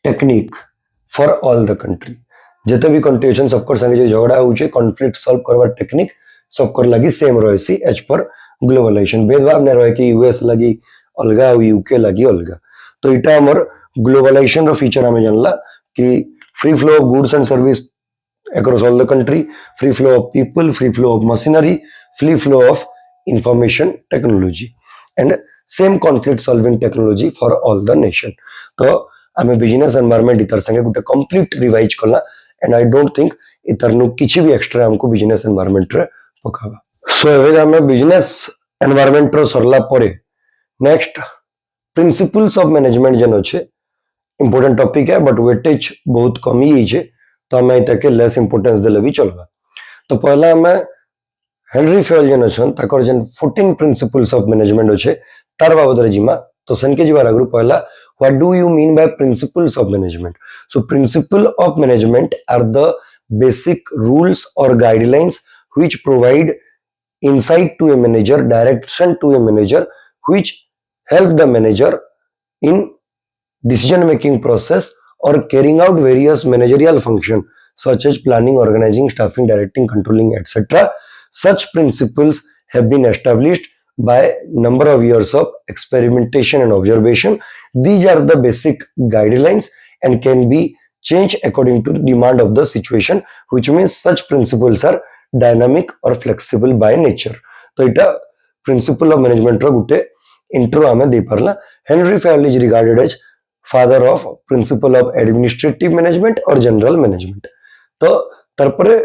technique for all the country. जते भी country छन सबकर संगे जो झगड़ा होचे conflict solve करवार technique सबकर लगी सेम रहसी एज पर ग्लोबलाइजेशन. भेदभाव ने रहे कि यूएस लगी अलगा और यूके लगी अलगा. तो इटा हमर ग्लोबलाइजेशन रो फीचर हमें जानला कि free flow of goods and service across all the country, free flow of people, free flow of machinery, free flow of information technology and same conflict solving technology for all the nation. तो हमें business environment इतर संगे गुटे complete revise करला and I don't think इतर नु किछि भी extra हमको बिजनेस एनवायरनमेंट रे पकावा. सो एवे हमें बिजनेस एनवायरनमेंट रो सरला परे नेक्स्ट प्रिंसिपल्स ऑफ मैनेजमेंट जन अछि इंपोर्टेंट टॉपिक है बट वेटेज बहुत कम ही छै तो हमें इतके लेस इंपोर्टेंस देले भी चलबा. तो पहला हमें हेनरी फेयल जन अछन ताकर जन 14 प्रिंसिपल्स ऑफ मैनेजमेंट अछि तार बाबद रे जिमा. तो सनके जीवार अगर पहला what do you mean by principles of management. So principle of management are the basic rules और guidelines which provide insight to a manager, direction to a manager, which help the manager in decision making process or carrying out various managerial functions such as planning, organizing, staffing, directing, controlling, etc. Such principles have been established by number of years of experimentation and observation. These are the basic guidelines and can be changed according to the demand of the situation, which means such principles are dynamic और flexible by nature. तो इटा principle of management रो गुटे intro हमें दे परला. Henri Fayol is regarded as father of principle of administrative management और general management. तो तरपरे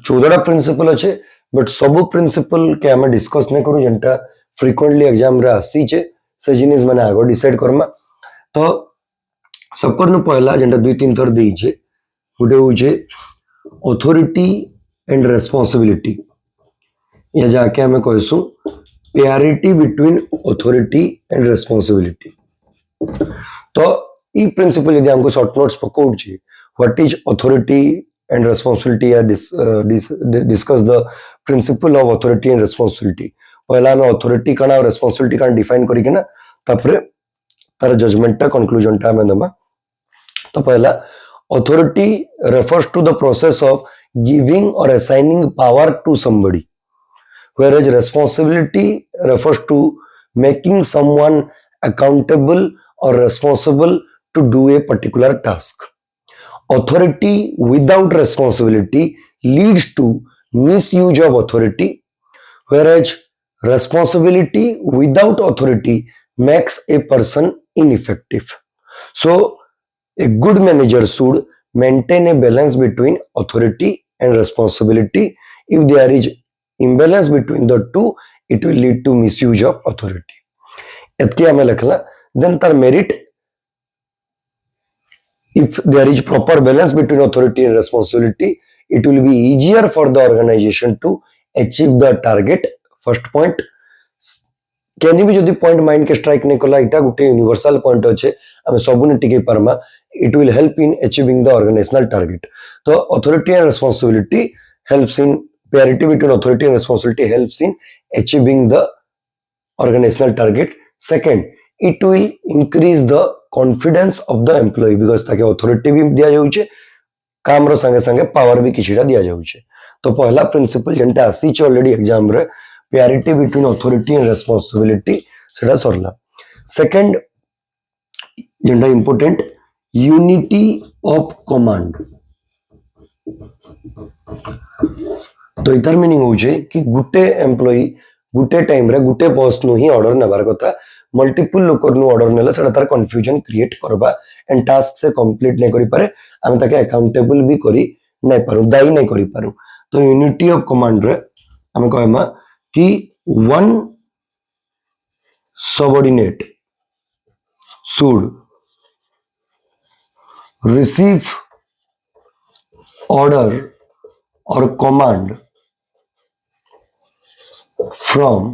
14 प्रिंसिपल अच्छे बट सब प्रिंसिपल के हमें डिस्कस नहीं करू जेंटा फ्रीक्वेंटली एग्जाम रे आसी छे से जिनिस माने आगो डिसाइड करमा. तो सबकर नु पहला जेंटा 2-3 थर देई छे गुटे हो छे ऑथोरिटी एंड रेस्पॉन्सिबिलिटी या जाके हमें कहसू parity between authority and responsibility. तो ई प्रिंसिपल यदि हमको शॉर्ट नोट्स पकाउछि what is authority and responsibility या discuss the principle of authority and responsibility पहला हम अथॉरिटी कना और रेस्पॉन्सिबिलिटी कना डिफाइन करिके ना तापरे तार जजमेंट टा कंक्लूजन टा हम दमा तो पहला authority refers to the process of giving or assigning power to somebody, whereas responsibility refers to making someone accountable or responsible to do a particular task. Authority without responsibility leads to misuse of authority, whereas responsibility without authority makes a person ineffective. So a good manager should maintain a balance between authority and responsibility. If there is imbalance between the two, it will lead to misuse of authority. एतके हमें लिखला then tar merit, if there is proper balance between authority and responsibility, it will be easier for the organization to achieve the target. First point, केनी भी जदि point mind के strike नहीं कला इटा गुटे universal point अच्छे आम सबुन टिके पारमा it will help in achieving the organisational target. तो authority and responsibility helps in parity between authority and responsibility helps in achieving the organizational target. Second, it will increase the confidence of the employee because ताके authority भी दिया जाउछे काम रो संगे संगे power भी किछिटा दिया जाउछे. तो पहला प्रिंसिपल जेंटा आसी छ ऑलरेडी एग्जाम रे parity between authority and responsibility सेटा सरला. Second जेंटा important unity of command. तो इतर मीनिंग होउछे कि गुटे एम्प्लॉई गुटे टाइम रे गुटे बॉस नु ही ऑर्डर नेबार कथा मल्टीपल लोकर नु ऑर्डर नेला सेटा तार कंफ्यूजन क्रिएट करबा एंड टास्क से कंप्लीट नै करि पारे हम ताके अकाउंटेबल भी करी नै पारु दायी नै करि पारु. तो यूनिटी ऑफ कमांड रे हम कहमा कि one subordinate should receive order or command from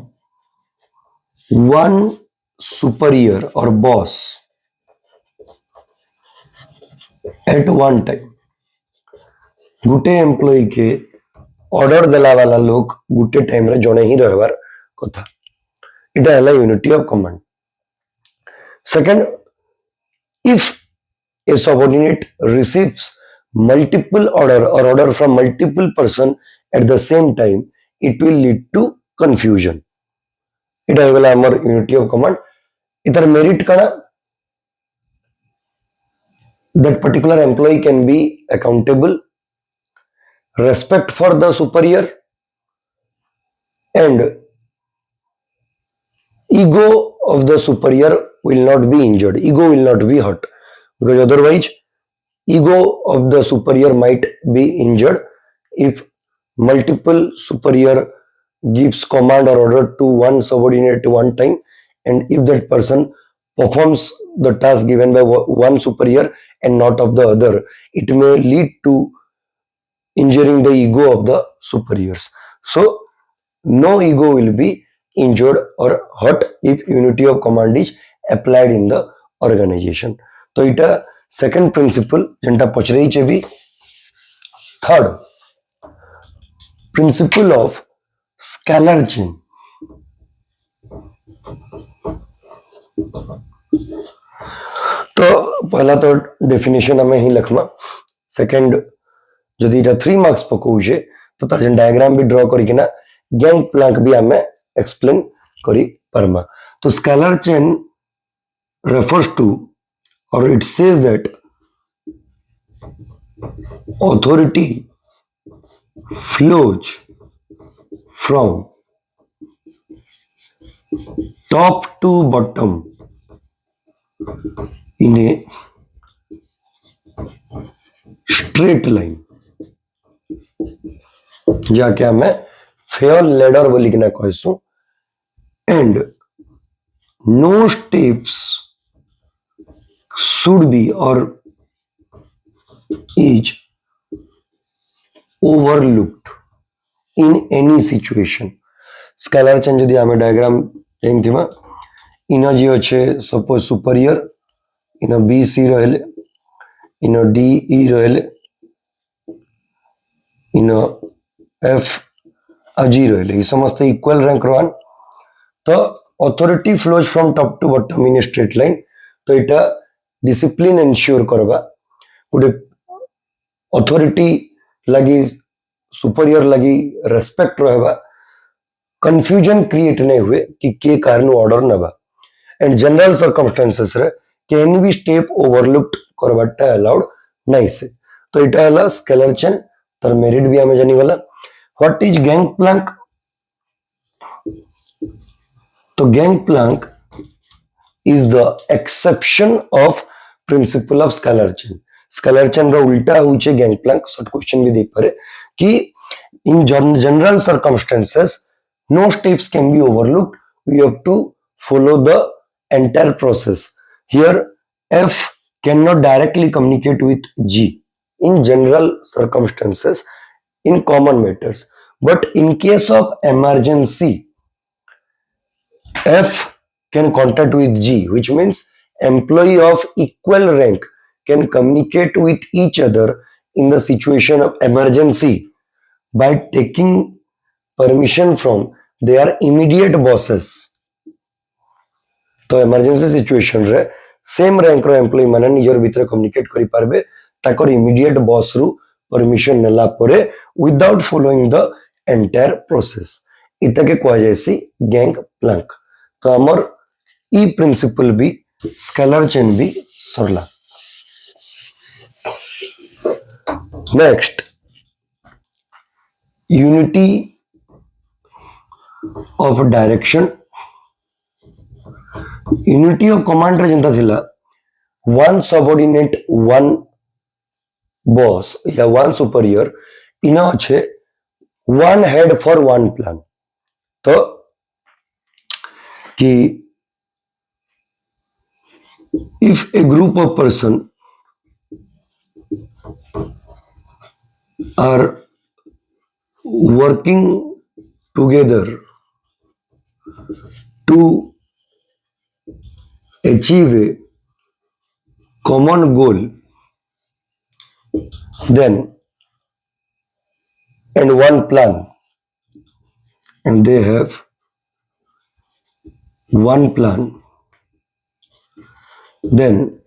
one superior or boss at one time. Gute employee के ऑर्डर देला वाला लोग गुटे टाइम रे जने ही रहबार कथा इटा हला unity of command. Second, if a subordinate receives multiple order from multiple person at the same time, it will lead to confusion. इटा होगला हमर यूनिटी ऑफ कमांड. इतर मेरिट कना that particular employee can be accountable, respect for the superior, and ego of the superior will not be injured, ego will not be hurt, because otherwise ego of the superior might be injured if multiple superior gives command or order to one subordinate at one time, and if that person performs the task given by one superior and not of the other, it may lead to injuring the ego of the superiors. So no ego will be injured or hurt if unity of command is applied in the organization. तो इटा second principal जेंटा पचरई छे भी. Third, principal of scalar chain. तो पहला तो definition हमें ही लिखमा. Second जदि इटा 3 मार्क्स पकौ छे तो तार जेन डायग्राम भी ड्रॉ करी किना गैंग प्लैंक भी हमें एक्सप्लेन करी परमा. तो scalar chain refers to, or it says that authority flows from top to bottom in a straight line. जाके हमें फेयर लेडर बोली किना कहसु. And no steps should be or is overlooked in any situation. Scalar chain जदि हमें diagram एमथिमा इना जी अच्छे suppose superior in B C रहिले इन डी ई रहिले इन एफ जी रहिले समस्त इक्वल रैंक वन तो authority flows from top to bottom in straight line तो इटा डिसिप्लिन एनश्योर करबा गोटे अथॉरिटी लगी सुपरियर लगी रेस्पेक्ट रहबा कंफ्यूजन क्रिएट नहीं हुए कि के कारण ऑर्डर नबा एंड जनरल सर्कमस्टेंसेस रे कैन बी स्टेप ओवरलुक्ड करबाटा अलाउड नहीं से तो इटा हला स्केलर चेन तर मेरिट भी हमें जानी वाला व्हाट इज गैंगप्लैंक तो gangplank is the exception of principle of scalar chain रो उल्टा होचे गैंगप्लैंक शॉर्ट क्वेश्चन भी दे पारे कि in general circumstances no steps can be overlooked. We have to follow the entire process. Here, F cannot directly communicate with G in general circumstances, in common matters. But in case of emergency, F can contact with G, which means employee of equal rank can communicate with each other in the situation of emergency by taking permission from their immediate bosses. तो emergency situation रे same rank रो employ माने निजर भीतर communicate करि पारबे ताकर immediate boss रु permission नेला परे without following the entire process इता के कह जायसी गैंग प्लैंक तो हमर ई प्रिंसिपल भी स्केलर चेन भी सरला next unity of direction unity of command रे जेंता थिला वन सबऑर्डिनेट वन बॉस या वन सुपरियर इना अच्छे one head for one plan तो कि if a group of person are working together to achieve a common goal, then and one plan, and they have one plan, then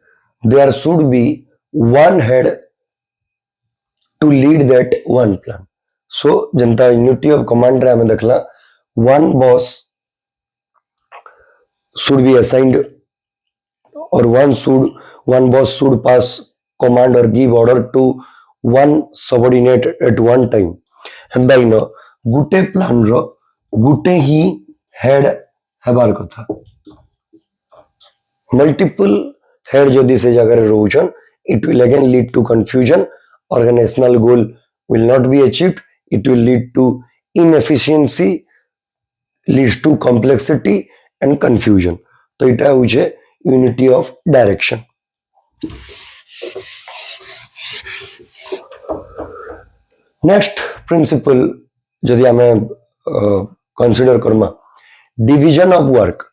there should be one head to lead that one plan. So Janata unity of command रे हमें देखला one boss should be assigned or one boss should pass command or give order to one subordinate at one time and by no Gute plan row Gute he head हेबार कथा multiple head जदि से जगह रोचन it will again lead to confusion organizational goal will not be achieved it will lead to inefficiency leads to complexity and confusion तो इटा होचे unity of direction next principle जदि हमें consider करमा डिवीजन ऑफ वर्क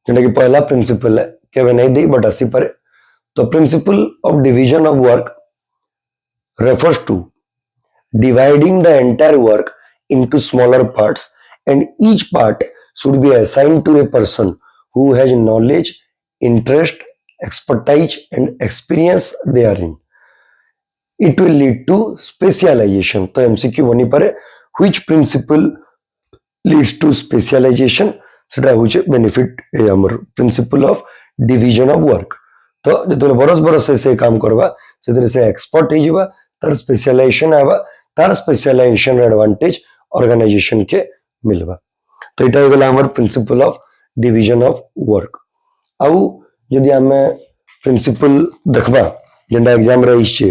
जेटा कि पहला principal है केवे नहीं दी बट आसी पारे तो principle of division of work refers to dividing the entire work into smaller parts and each part should be assigned to a person who has knowledge, interest, expertise and experience therein. It will lead to specialization. तो MCQ बनी पारे which principle leads to specialization सेटा होचे benefit हमर principle of division of work. तो जो बरस बरस से काम करवा से एक्सपर्ट हो तार स्पेशलाइजेशन आवा तार स्पेशलाइजेशन एडवांटेज ऑर्गेनाइजेशन के मिलवा तो इटा हो गला हमर principle of division of work आउ यदि हमें प्रिंसिपल देखबा जेंडा एग्जाम रही छे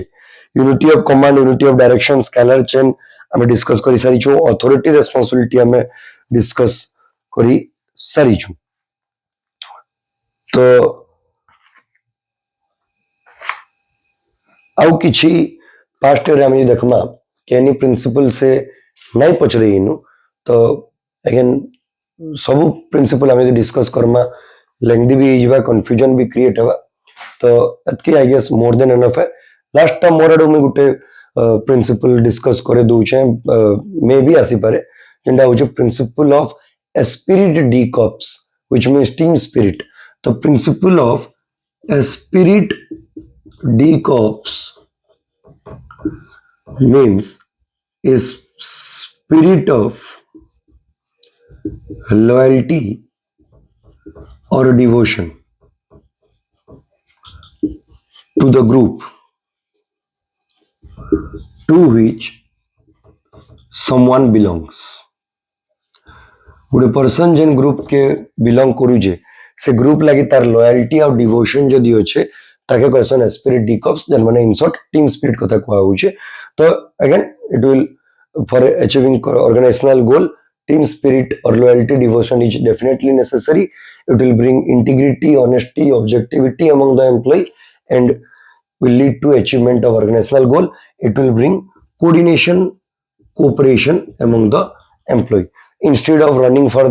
unity of command unity of direction scalar chain हमें डिस्कस करी सारी छु अथॉरिटी रिस्पांसिबिलिटी हमें डिस्कस करी सारी छु तो आउ किछि पास्ट रे हम देखमा केनी प्रिंसिपल से नहीं पचरे इनु तो अगेन सब प्रिंसिपल हम डिस्कस करमा लेंथी भी होइबा कंफ्यूजन भी क्रिएट होबा तो एतकी I guess more than enough है लास्ट टाइम मोर आडू मुई गुटे प्रिंसिपल डिस्कस करे दउछे मे बी आसी पारे जेंटा होचे principle of esprit de corps which means team spirit तो principle of esprit de corps means is spirit of loyalty or devotion to the group to which someone belongs. गोटे पर्सन जेन group के belong करूचे से group लगी तार लॉयल्टी और devotion जदि अच्छे ताके कहसन स्पिरिट डीकॉप्स जन माने इन शॉर्ट टीम स्पिरिट कथा कहवा होचे तो again it will for achieving organisational goal team spirit और loyalty devotion is definitely necessary it will bring integrity honesty objectivity among the employee and will lead to achievement of organizational goal. It will bring coordination, cooperation among the employee. Instead of running for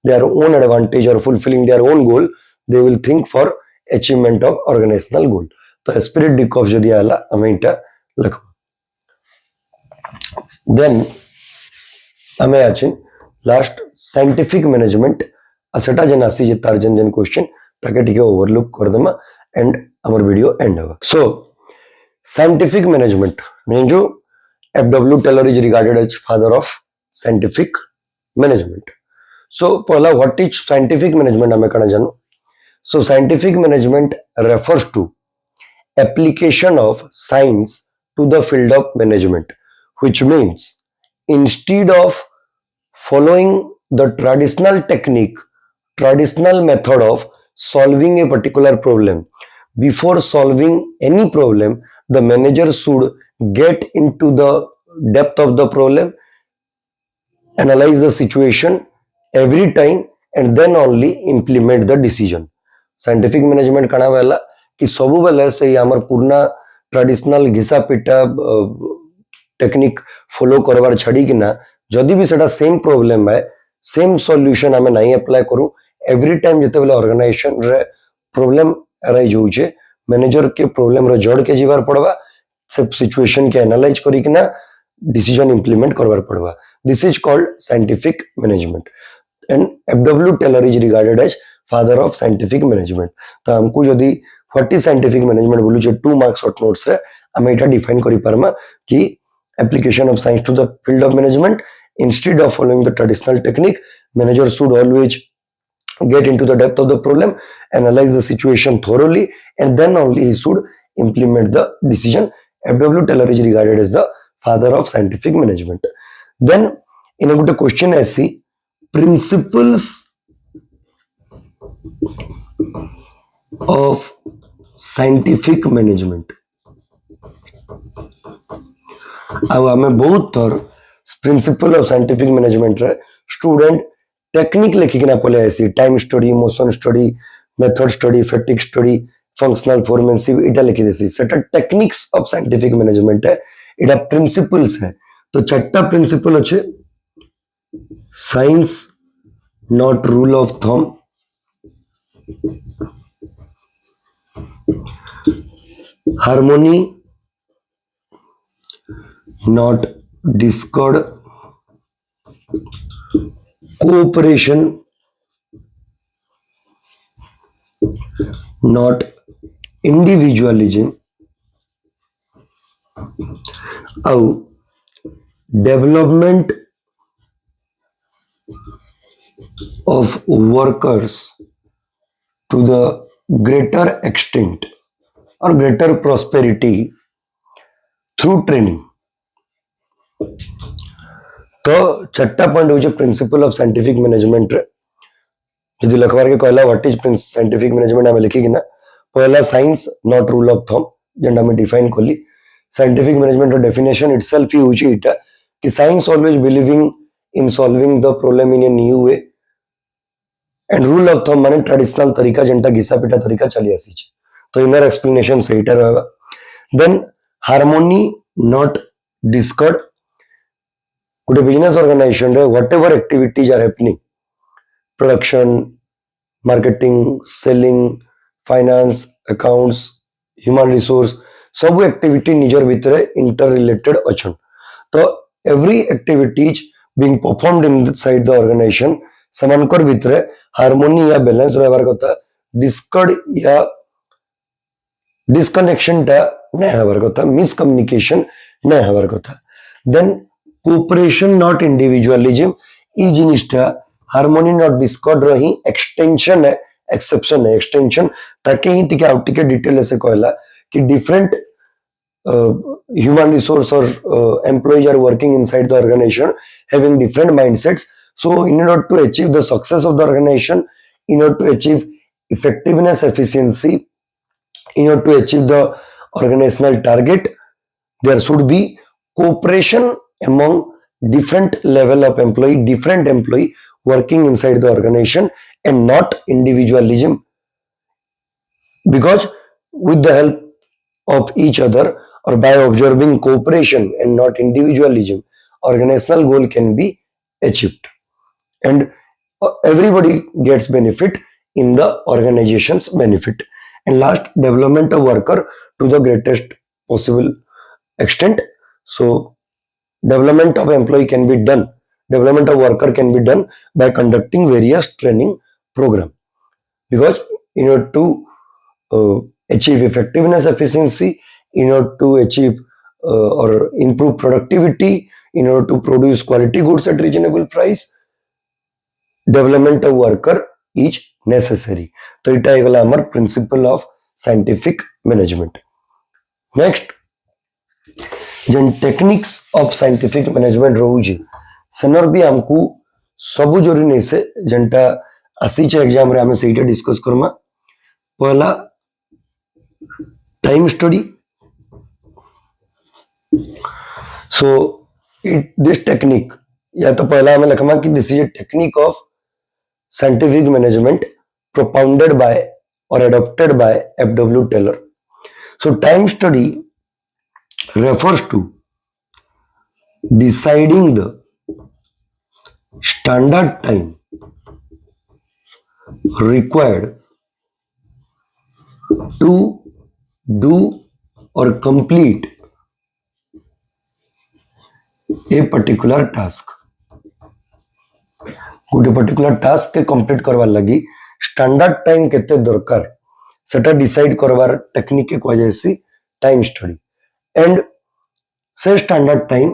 their own advantage or fulfilling their own goal, they will think for achievement of organizational goal. तो spirit decop जदि आला हमें इटा लखो. Then हमें आचिन last scientific management असटा जन आसी जे तार जन question ताके टिके overlook कर दमा and our video end होगा. So scientific management means जो F.W. Taylor is regarded as father of scientific management. So पहला what is scientific management हमें करना जानो. So scientific management refers to application of science to the field of management, which means instead of following the traditional technique, traditional method of solving a particular problem, before solving any problem, the manager should get into the depth of the problem, analyze the situation every time, and then only implement the decision. Scientific management कणा वाला कि सबु बेले से हमर पूर्णा traditional घिसा पिटा technique follow करवार छड़ी कि ना जदि भी सेटा सेम प्रॉब्लम है सेम सॉल्यूशन हमें नहीं अप्लाई करूं एवरी टाइम जते बेले ऑर्गेनाइजेशन रे प्रॉब्लम अराइज होउचे मैनेजर के प्रॉब्लम रो जोड़ के जीवार पड़वा सब सिचुएशन के एनालाइज करी कि ना डिसीजन इंप्लीमेंट करवार पड़वा this is called scientific management and F.W. Taylor is regarded as father of scientific management तो हमको यदि व्हाट इज साइंटिफिक मैनेजमेंट बोलू जे 2 मार्क्स शॉर्ट नोट्स रे हमें एटा डिफाइन करि परमा कि application of science to the field of management instead of following the traditional technique manager should always get into the depth of the problem analyze the situation thoroughly and then only he should implement the decision. F.W. Taylor is regarded as the father of scientific management. Then in a good question I see principles of scientific management अब हमें बहुत थर principle of scientific management रे student technique लेखिकिना पले आसी time study motion study method study fatigue study functional foremanship इटा लिखि देसी सेटा टेक्निक्स ऑफ साइंटिफिक मैनेजमेंट है इटा प्रिंसिपल्स है तो छठा प्रिंसिपल अच्छे science not rule of thumb harmony not discord, cooperation not individualism, development of workers to the greater extent or greater prosperity through training. तो छठा पॉइंट हो प्रिंसिपल ऑफ साइंटिफिक मैनेजमेंट रे यदि लखवार के कहला व्हाट इज साइंटिफिक मैनेजमेंट हमें लिखी कि ना पहला science not rule of thumb जेंडा में डिफाइन करली साइंटिफिक मैनेजमेंट रो डेफिनेशन इटसेल्फ ही होची इटा कि science always believing in solving the problem in a new way and rule of thumb माने ट्रेडिशनल तरीका जेंटा घिसा पिटा तरीका चली आसी छे तो इनर एक्सप्लेनेशन सहीटा रहबा then harmony not discord good business organization whatever activities are happening production marketing selling finance accounts human resource सब एक्टिविटी निजर भितर इंटर रिलेटेड अच्छा तो every activities being performed inside the organisation समानकर भितर हार्मोनी या बैलेंस रहबार कथा डिस्कॉर्ड या डिस्कनेक्शन टा नहीं हबार कथा मिसकम्युनिकेशन नहीं हबार कथा देन कोऑपरेशन नॉट इंडिविजुअलिज्म ई जिनिसटा हार्मोनी नॉट डिस्कॉर्ड रही एक्सटेंशन है एक्सेप्शन है एक्सटेंशन ताकि ही टिके आउट टिके डिटेल से कहला कि different human resource or employees are working inside the organization having different mindsets. So in order to achieve the success of the organization, in order to achieve effectiveness, efficiency, in order to achieve the organizational target, there should be cooperation among different level of different employee working inside the organization and not individualism. Because with the help of each other or by observing cooperation and not individualism, organizational goal can be achieved and everybody gets benefit in the organization's benefit. And last, development of worker to the greatest possible extent. So development of employee can be done, development of worker can be done by conducting various training program, because in order to achieve effectiveness, efficiency, in order to achieve or improve productivity, in order to produce quality goods at reasonable price, development of worker is necessary. तो इटा ହେଇଗଲା ଆମର principle of scientific management. Next जेन techniques of scientific management रहउजी सेनर भी हमको सबु जरूरी नहीं से जेनटा आसी छे एग्जाम रे हमें सेटा डिस्कस करमा. पहला time study. So this technique या तो पहला हमें लिखना कि this is a technique of scientific management propounded by or adopted by F.W. Taylor. So time study refers to deciding the standard time required to do or complete a particular task. गोटे particular task के complete करवार लगी standard time केते दरकार सेटा decide करवार technique के कह जायसी टाइम स्टडी. एंड से स्टैंडर्ड टाइम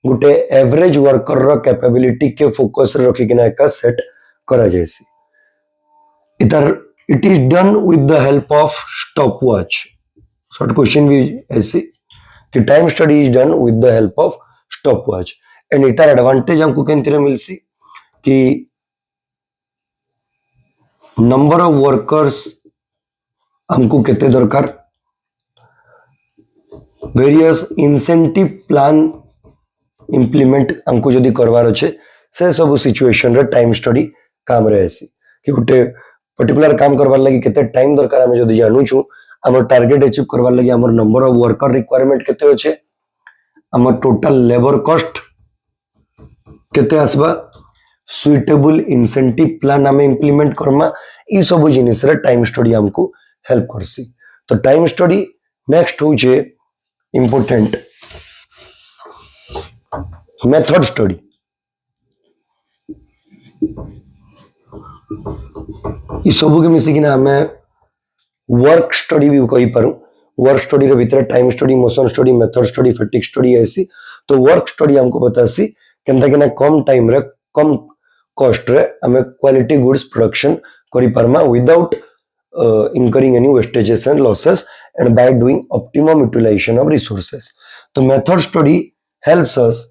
गोटे एवरेज वर्कर रो कैपेबिलिटी के फोकस रखी किना एक सेट करा जायसी. इधर it is done with the help of stopwatch. Short question भी ऐसी कि time study is done with the help of stopwatch. And इतार एडवांटेज हमको केंतिरे मिलसी कि नंबर ऑफ वर्कर्स हमको केते दरकार, वेरियस इंसेंटिव प्लान इंप्लीमेंट हमको जदी करवार अच्छे से सब सिचुएशन रे टाइम स्टडी काम रहे ऐसी कि गोटे पर्टिकुलर काम करवार लगी केते टाइम दरकार हमें जदी जानू छु हमर टारगेट अचीव करवार लगी हमर नंबर ऑफ वर्कर रिक्वायरमेंट केते अच्छे, हमर टोटल लेबर कॉस्ट केते आसबा, सुइटेबल इंसेंटिव प्लान हमें इंप्लीमेंट करमा, ई सब जिनिस रे टाइम स्टडी हमको हेल्प करसी. तो टाइम स्टडी नेक्स्ट हो जे इंपोर्टेंट मेथड स्टडी. ई सब के मिसी कि ना हमें वर्क स्टडी भी कहि पारू. वर्क स्टडी रे भीतर time study, motion study, method study, fatigue study ऐसी. तो वर्क स्टडी हमको बतासी केनता कि ना कम टाइम रे कम कॉस्ट रे हमें क्वालिटी गुड्स प्रोडक्शन करि पारमा without incurring any wastages and losses and by doing optimum utilization of resources. So method study helps us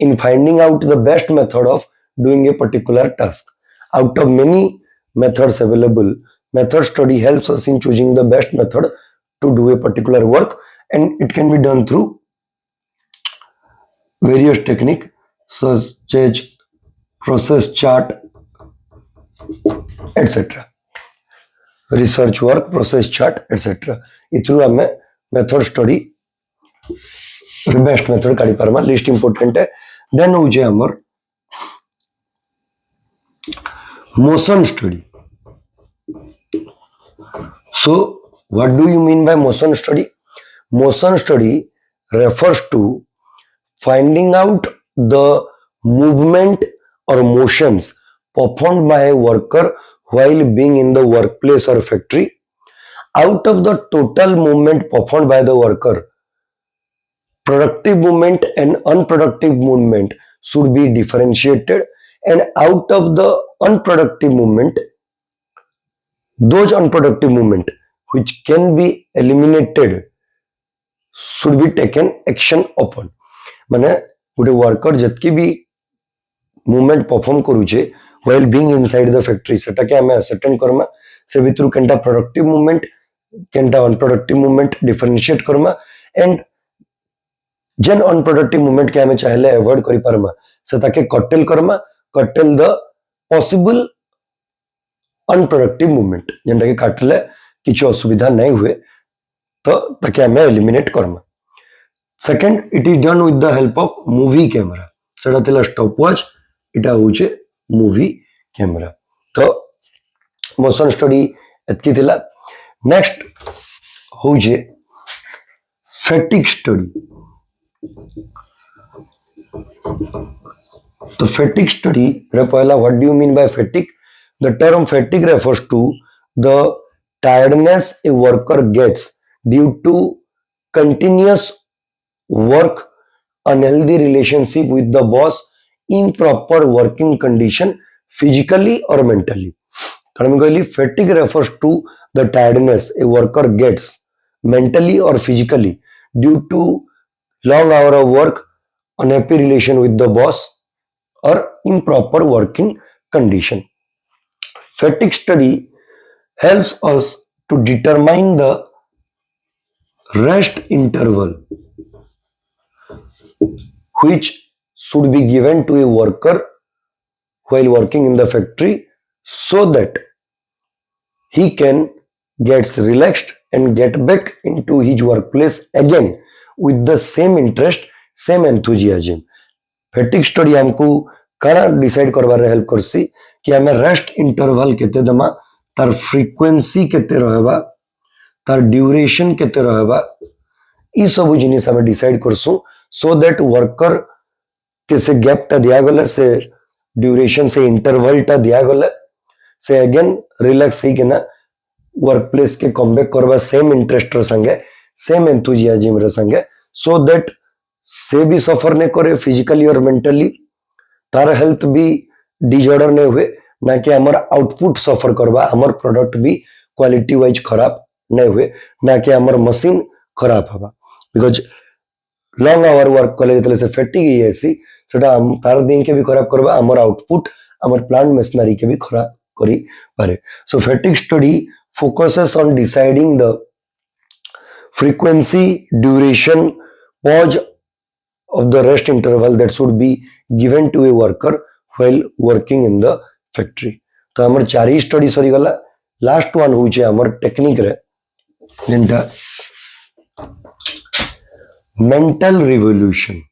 in finding out the best method of doing a particular task. Out of many methods available, method study helps us in choosing the best method to do a particular work, and it can be done through various techniques such as process chart, etc. Research work, process chart etcetera. इथरु हमें method study best method काढी पारमा. List important है. Then हो जे हमर motion study. So What do you mean by motion study? Motion study refers to finding out the movement or motions performed by a worker while being in the workplace or factory. Out of the total movement performed by the worker, productive movement and unproductive movement should be differentiated, and out of the unproductive movement, those unproductive movement which can be eliminated should be taken action upon. माने गोटे worker जतकी भी movement perform करूचे while being inside the factory सेटा के हमें ascertain करमा से भितरु केनटा प्रोडक्टिव मूवमेंट केनटा अनप्रोडक्टिव मूवमेंट डिफरेंशिएट करमा एंड जेन अनप्रोडक्टिव मूवमेंट के हमें चाहेले अवॉइड करि परमा से ताके कटेल करमा कटेल द पॉसिबल अनप्रोडक्टिव मूवमेंट जेनटा के काटले किछ असुविधा नहीं हुए तो ताके हमें एलिमिनेट करमा. Second, it is done with the help of movie camera. सेटा थिला स्टॉपवॉच, इटा होचे मूवी कैमरा. तो मोशन स्टडी एतकी थिला. नेक्स्ट होचे फैटिग स्टडी. तो फैटिग स्टडी रे पहला what do you mean by fatigue? The term fatigue refers to the tiredness a worker gets due to continuous work, unhealthy relationship with the boss, improper working condition physically or mentally. कारण कहली fatigue refers to the tiredness a worker gets mentally or physically due to long hour of work, unhappy relation with the boss or improper working condition. Fatigue study helps us to determine the rest interval which should be given to a worker while working in the factory so that he can get relaxed and get back into his workplace again with the same interest, same enthusiasm. Fatigue study हमको कड़ा decide करवारे help करसी कि हमें rest interval केते दमा, तार frequency केते रहबा, तार ड्यूरेशन केते रहबा, ई सब जिनिस हमें डिसाइड करसु सो दैट वर्कर के से गैप टा दिया गले, से ड्यूरेशन से इंटरवल टा दिया गले, से अगेन रिलैक्स ही के ना वर्क प्लेस के कमबैक करबा सेम इंटरेस्ट रे संगे, सेम एंथुसियाज्म रे संगे, सो दैट से भी सफर नहीं करे फिजिकली और मेंटली, तार हेल्थ भी डिजॉर्डर नहीं हुए, ना कि हमारा आउटपुट सफर करबा, हमार प्रोडक्ट भी क्वालिटी वाइज खराब नहीं हुए, ना कि हमार मशीन खराब हवा. बिकॉज लॉन्ग आवर वर्क कले जतले से फैटिग ही ऐसी सेटा हम तार दिन के भी खराब करबा, हमार आउटपुट हमार प्लांट मशीनरी के भी खराब करी पारे. So fatigue study focuses on deciding the frequency, duration, pause of the rest interval that should be given to a worker while working in the factory. तो हमर चारी स्टडी सरी गला. लास्ट वन होई छे हमर टेक्निक रे जेंटा मेंटल रिवोल्यूशन.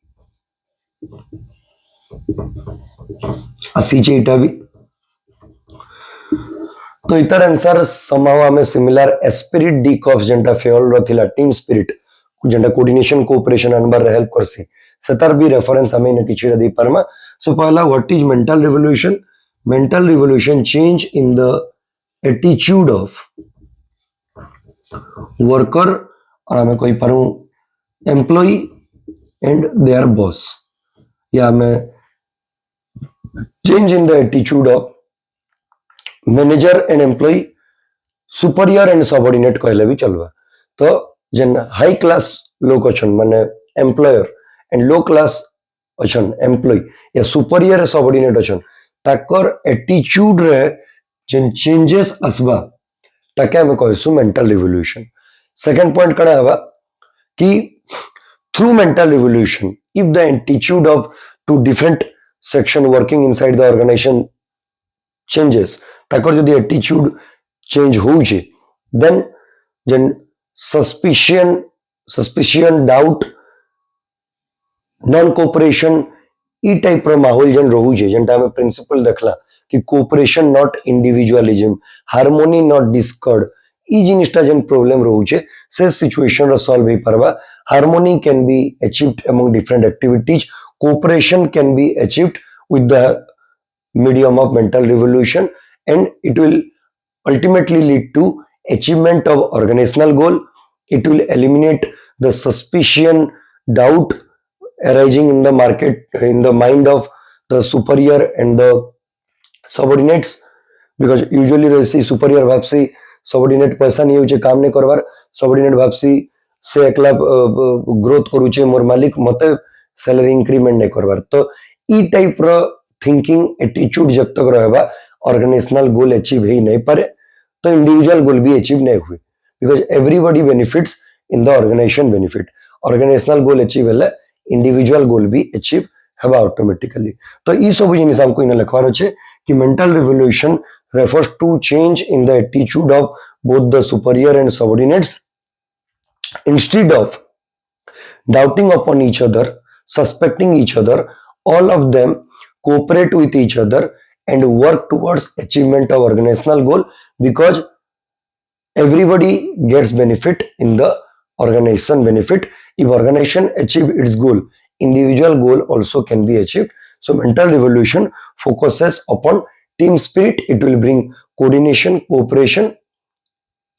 आसी छे इटा भी. तो इतर आंसर समावा में सिमिलर स्पिरिट डी कॉफ जेंटा फेल रथिला टीम स्पिरिट जेंटा कोऑर्डिनेशन कोऑपरेशन अनबर हेल्प करसी सतर भी रेफरेंस हमें न किछि दी परमा. सो पहला what is mental revolution? Mental revolution change in the attitude of worker और हमें कोई परू एम्प्लॉय एंड देयर बॉस, या हमें change in the attitude of manager and employ, superior and subordinate कहले भी चलबा. तो जेन हाई क्लास लोग अछन माने एम्प्लॉयर एंड लो क्लास अछन एम्प्लॉय या सुपरियर सबऑर्डिनेट अछन ताकर एटीट्यूड रे जेन चेंजेस आसबा ताके हम कहसु मेंटल रिवोल्यूशन. सेकंड पॉइंट कड़ा हवा कि through mental revolution if the attitude of two different section working inside the organisation changes, ताकर यदि एटीट्यूड चेंज होउछे देन जेन सस्पिशियन डाउट नॉन कोऑपरेशन ई टाइप रो माहौल जेन रहउछे जेंटा हमें प्रिंसिपल देखला कि cooperation not individualism, harmony not discord, ई जिनिसटा जेन प्रॉब्लम रोचे से सिचुएशन रो सॉल्व हो पारबा harmony can be achieved among different activities cooperation can be achieved with the medium of mental revolution and it will ultimately lead to achievement of organizational goal. It will eliminate the suspicion, doubt arising in the market, in the mind of the superior and the subordinates, because usually रहसी superior भापसी subordinate पैसा नहीं होचे काम नहीं करवार subordinate भापसी से एकला growth करूचे मोर मालिक मते सैलरी इंक्रीमेंट नहीं करवार तो ई टाइप रो थिंकिंग एटीट्यूड जब तक रहेगा ऑर्गेनाइजेशनल गोल अचीव ही नहीं पारे तो इंडिविजुअल गोल भी अचीव नहीं हुए because everybody benefits in the organisation benefit organisational goal achieve है इंडिविजुअल गोल भी अचीव है ऑटोमेटिकली तो ई सब जिनिस हमको इन लिखवार अच्छे कि mental revolution refers to change in the attitude of both the superior and subordinates instead of doubting upon each other, suspecting each other, all of them cooperate with each other and work towards achievement of organizational goal because everybody gets benefit in the organization benefit. If organization achieve its goal, individual goal also can be achieved. So mental revolution focuses upon team spirit. It will bring coordination, cooperation,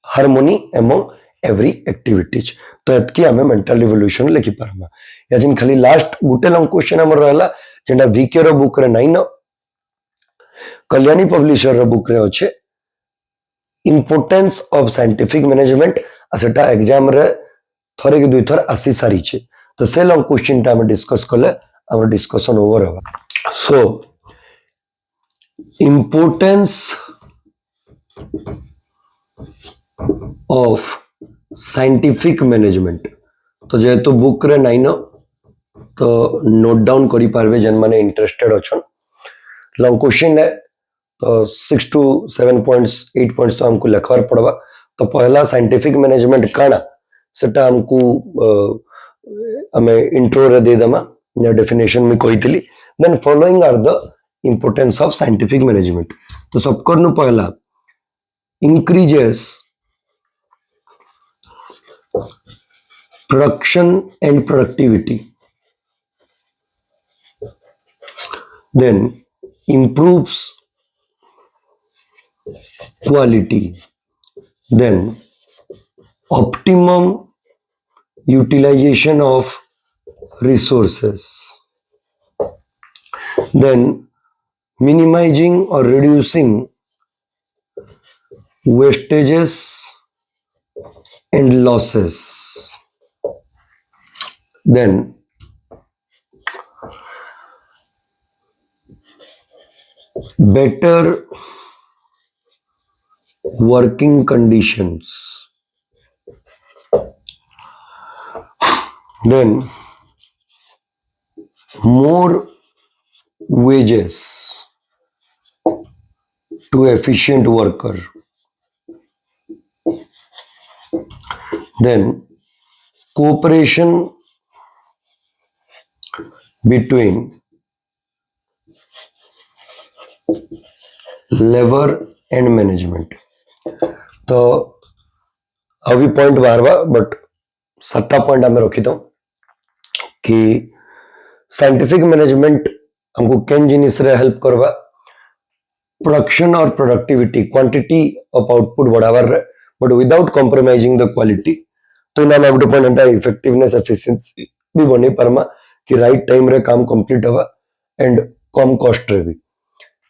harmony among every activities तो एतकी आमे mental revolution लिखि पारमा या जिन खाली last गुटे long question हमर रहला जेंडा VK रो book रे नाही न कल्याणी पब्लिशर रो बुक रे अछि इंपोर्टेंस ऑफ साइंटिफिक मैनेजमेंट असेटा एग्जाम रे थरे के दुई थर आसी सारी छे तो से लंग क्वेश्चन ता हम डिस्कस करले हमर डिस्कशन ओवर होबा सो इंपोर्टेंस ऑफ साइंटिफिक मैनेजमेंट तो जेहेतु बुक रे नाइन तो नोट डाउन करी पारबे जन माने इंटरेस्टेड अछन लॉन्ग क्वेश्चन है तो 6 to 7 पॉइंट्स 8 पॉइंट्स तो हमको लिखवार पड़वा तो पहला साइंटिफिक मैनेजमेंट काना सेटा हमको हमें इंट्रो रे दे दमा या डेफिनेशन में कहितली then following are the importance of scientific management तो सब करनु पहला increases production and productivity, then improves quality, then optimum utilization of resources, then minimizing or reducing wastages and losses, then better working conditions, then more wages to efficient worker, then cooperation between labor and management तो अभी point बारवा but 7 point हमें रखी तो कि scientific management हमको केन जिनिस रे हेल्प करवा प्रोडक्शन और प्रोडक्टिविटी क्वांटिटी ऑफ आउटपुट बढ़ावार रे but without compromising the quality तो इना में गुटे पॉइंट एंटा इफेक्टिवनेस एफिशिएंसी भी बने परमा कि राइट टाइम रे काम कंप्लीट हवा एंड कम कॉस्ट रे भी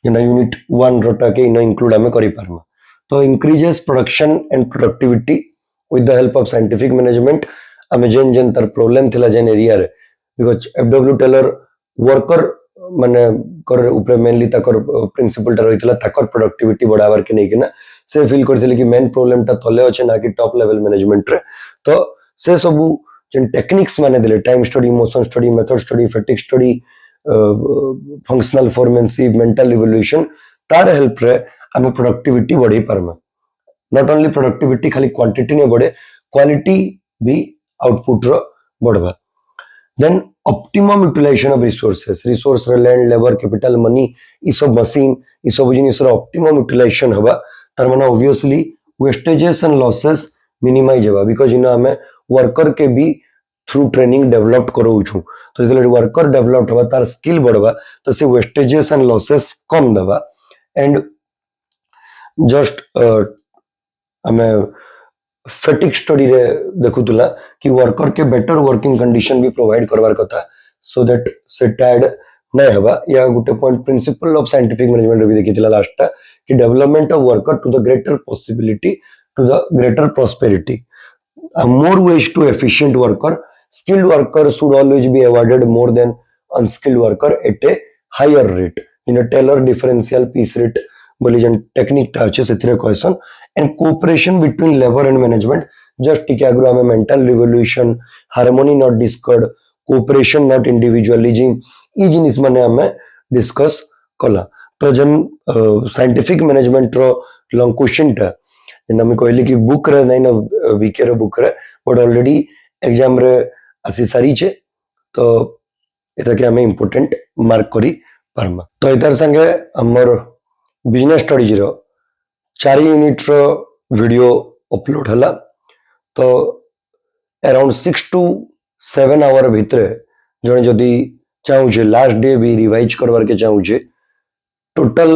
जेना यूनिट 1 रोटा के इन इंक्लूड हमें करि परमा तो increases production and productivity with the help of scientific management हमें जेन जेन तर प्रॉब्लम थिला जेन एरिया रे बिकॉज़ एफडब्ल्यू टेलर वर्कर माने कर ऊपर मेनली तकर प्रिंसिपल टा रहितला तकर प्रोडक्टिविटी बढ़ावर के नै कि ना से फील करथिले कि मेन प्रॉब्लम टा तले अछि ना कि टॉप लेवल मैनेजमेंट रे तो से सब जेन टेक्निक्स माने दिले time study motion study method study fatigue study functional foremanship mental revolution तार हेल्प रे हम प्रोडक्टिविटी बढ़ी परमा नॉट ओनली प्रोडक्टिविटी खाली क्वांटिटी ने बढ़े क्वालिटी भी आउटपुट रो बढ़वा then optimum utilisation of resources resource रे लैंड लेबर कैपिटल मनी ई सब मशीन ई सब जिनिस रो ऑप्टिमम यूटिलाइजेशन हवा तार माने obviously wastages and losses minimise हेबा बिकॉज इन आमे वर्कर के भी थ्रू ट्रेनिंग डेवलप करोउछु तो जेतले वर्कर डेवलप होबा तार स्किल बढ़वा तो से वेस्टेजेस एंड लॉसेस कम देबा एंड जस्ट आमे फेटिक स्टडी रे देखुतला कि वर्कर के बेटर वर्किंग कंडीशन भी प्रोवाइड करवार कथा सो दैट से टायर्ड नहीं हेबा या गुटे point principle of scientific management भी देखितला लास्ट कि development of worker to the greater possibility to the greater prosperity more ways to efficient worker skilled worker should always be awarded more than unskilled worker at a higher rate in a Taylor differential piece rate बोली जन technique टा अच्छे से तेरे question and cooperation between labour and management just टिके आगु हमें mental revolution harmony not discord cooperation not individualism ई जिनिस माने हमें डिस्कस कला तो जन साइंटिफिक मैनेजमेंट रो लॉन्ग क्वेश्चन टा नमी कहली कि बुक रे नहीं ना वीके रे बुक रे बट ऑलरेडी एग्जाम रे आसी सारी छे तो एटा के हमें इंपोर्टेंट मार्क करी पारमा तो इधर संगे हमर बिजनेस स्टडीज रो 4 यूनिट रो वीडियो अपलोड हला तो अराउंड 6 to 7 आवर भितरे जने जदी चाहू छे लास्ट डे भी रिवाइज करवार के चाहू छे टोटल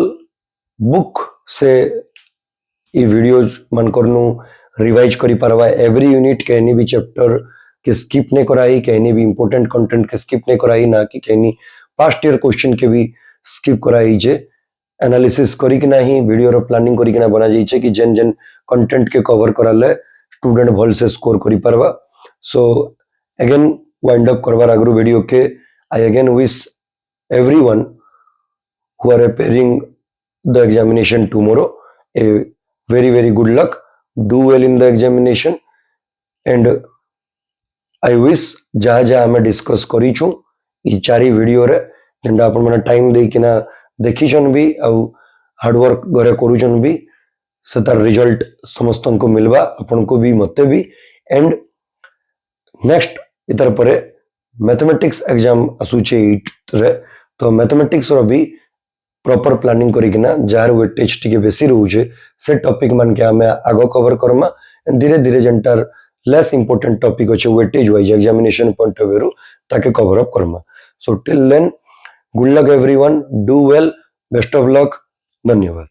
बुक से ये वीडियोज मन करनु रिवाइज करी पारवा एवरी यूनिट कहनी भी चैप्टर के स्किप नहीं कराई कहनी भी इंपोर्टेंट कंटेंट के स्किप नहीं कराई ना कि कहनी पास्ट ईयर क्वेश्चन के भी स्किप कराई जे एनालिसिस करी कि नहीं वीडियो रो प्लानिंग करी कि ना बना जाई छे कि जन जन कंटेंट के कवर कराले स्टूडेंट भल से स्कोर करी पारवा सो अगेन वाइंड अप करवार आगु वीडियो के I again wish everyone who are appearing the examination tomorrow a very good luck, do well in the examination and I wish जहाँ जहाँ हमें डिस्कस करी छू ये चारी वीडियो रे जेंडा अपन मैंने टाइम दे कि ना देखी छन भी आउ हार्डवर्क घरे करू छन भी सतार रिजल्ट समस्त को मिलवा अपन को भी मते भी एंड नेक्स्ट इतर परे मैथमेटिक्स एग्जाम आसुचे 8 रे तो मैथमेटिक्स रो भी प्रॉपर प्लानिंग करिकिना जार वेटेज टिके बेसी रहउछे से टॉपिक मान के हमें आगो कवर करमा धीरे धीरे जेंटर लेस इंपोर्टेंट टॉपिक अछि weightage wise examination point of view ताके कवर अप करमा so till then good luck everyone do well best of luck धन्यवाद।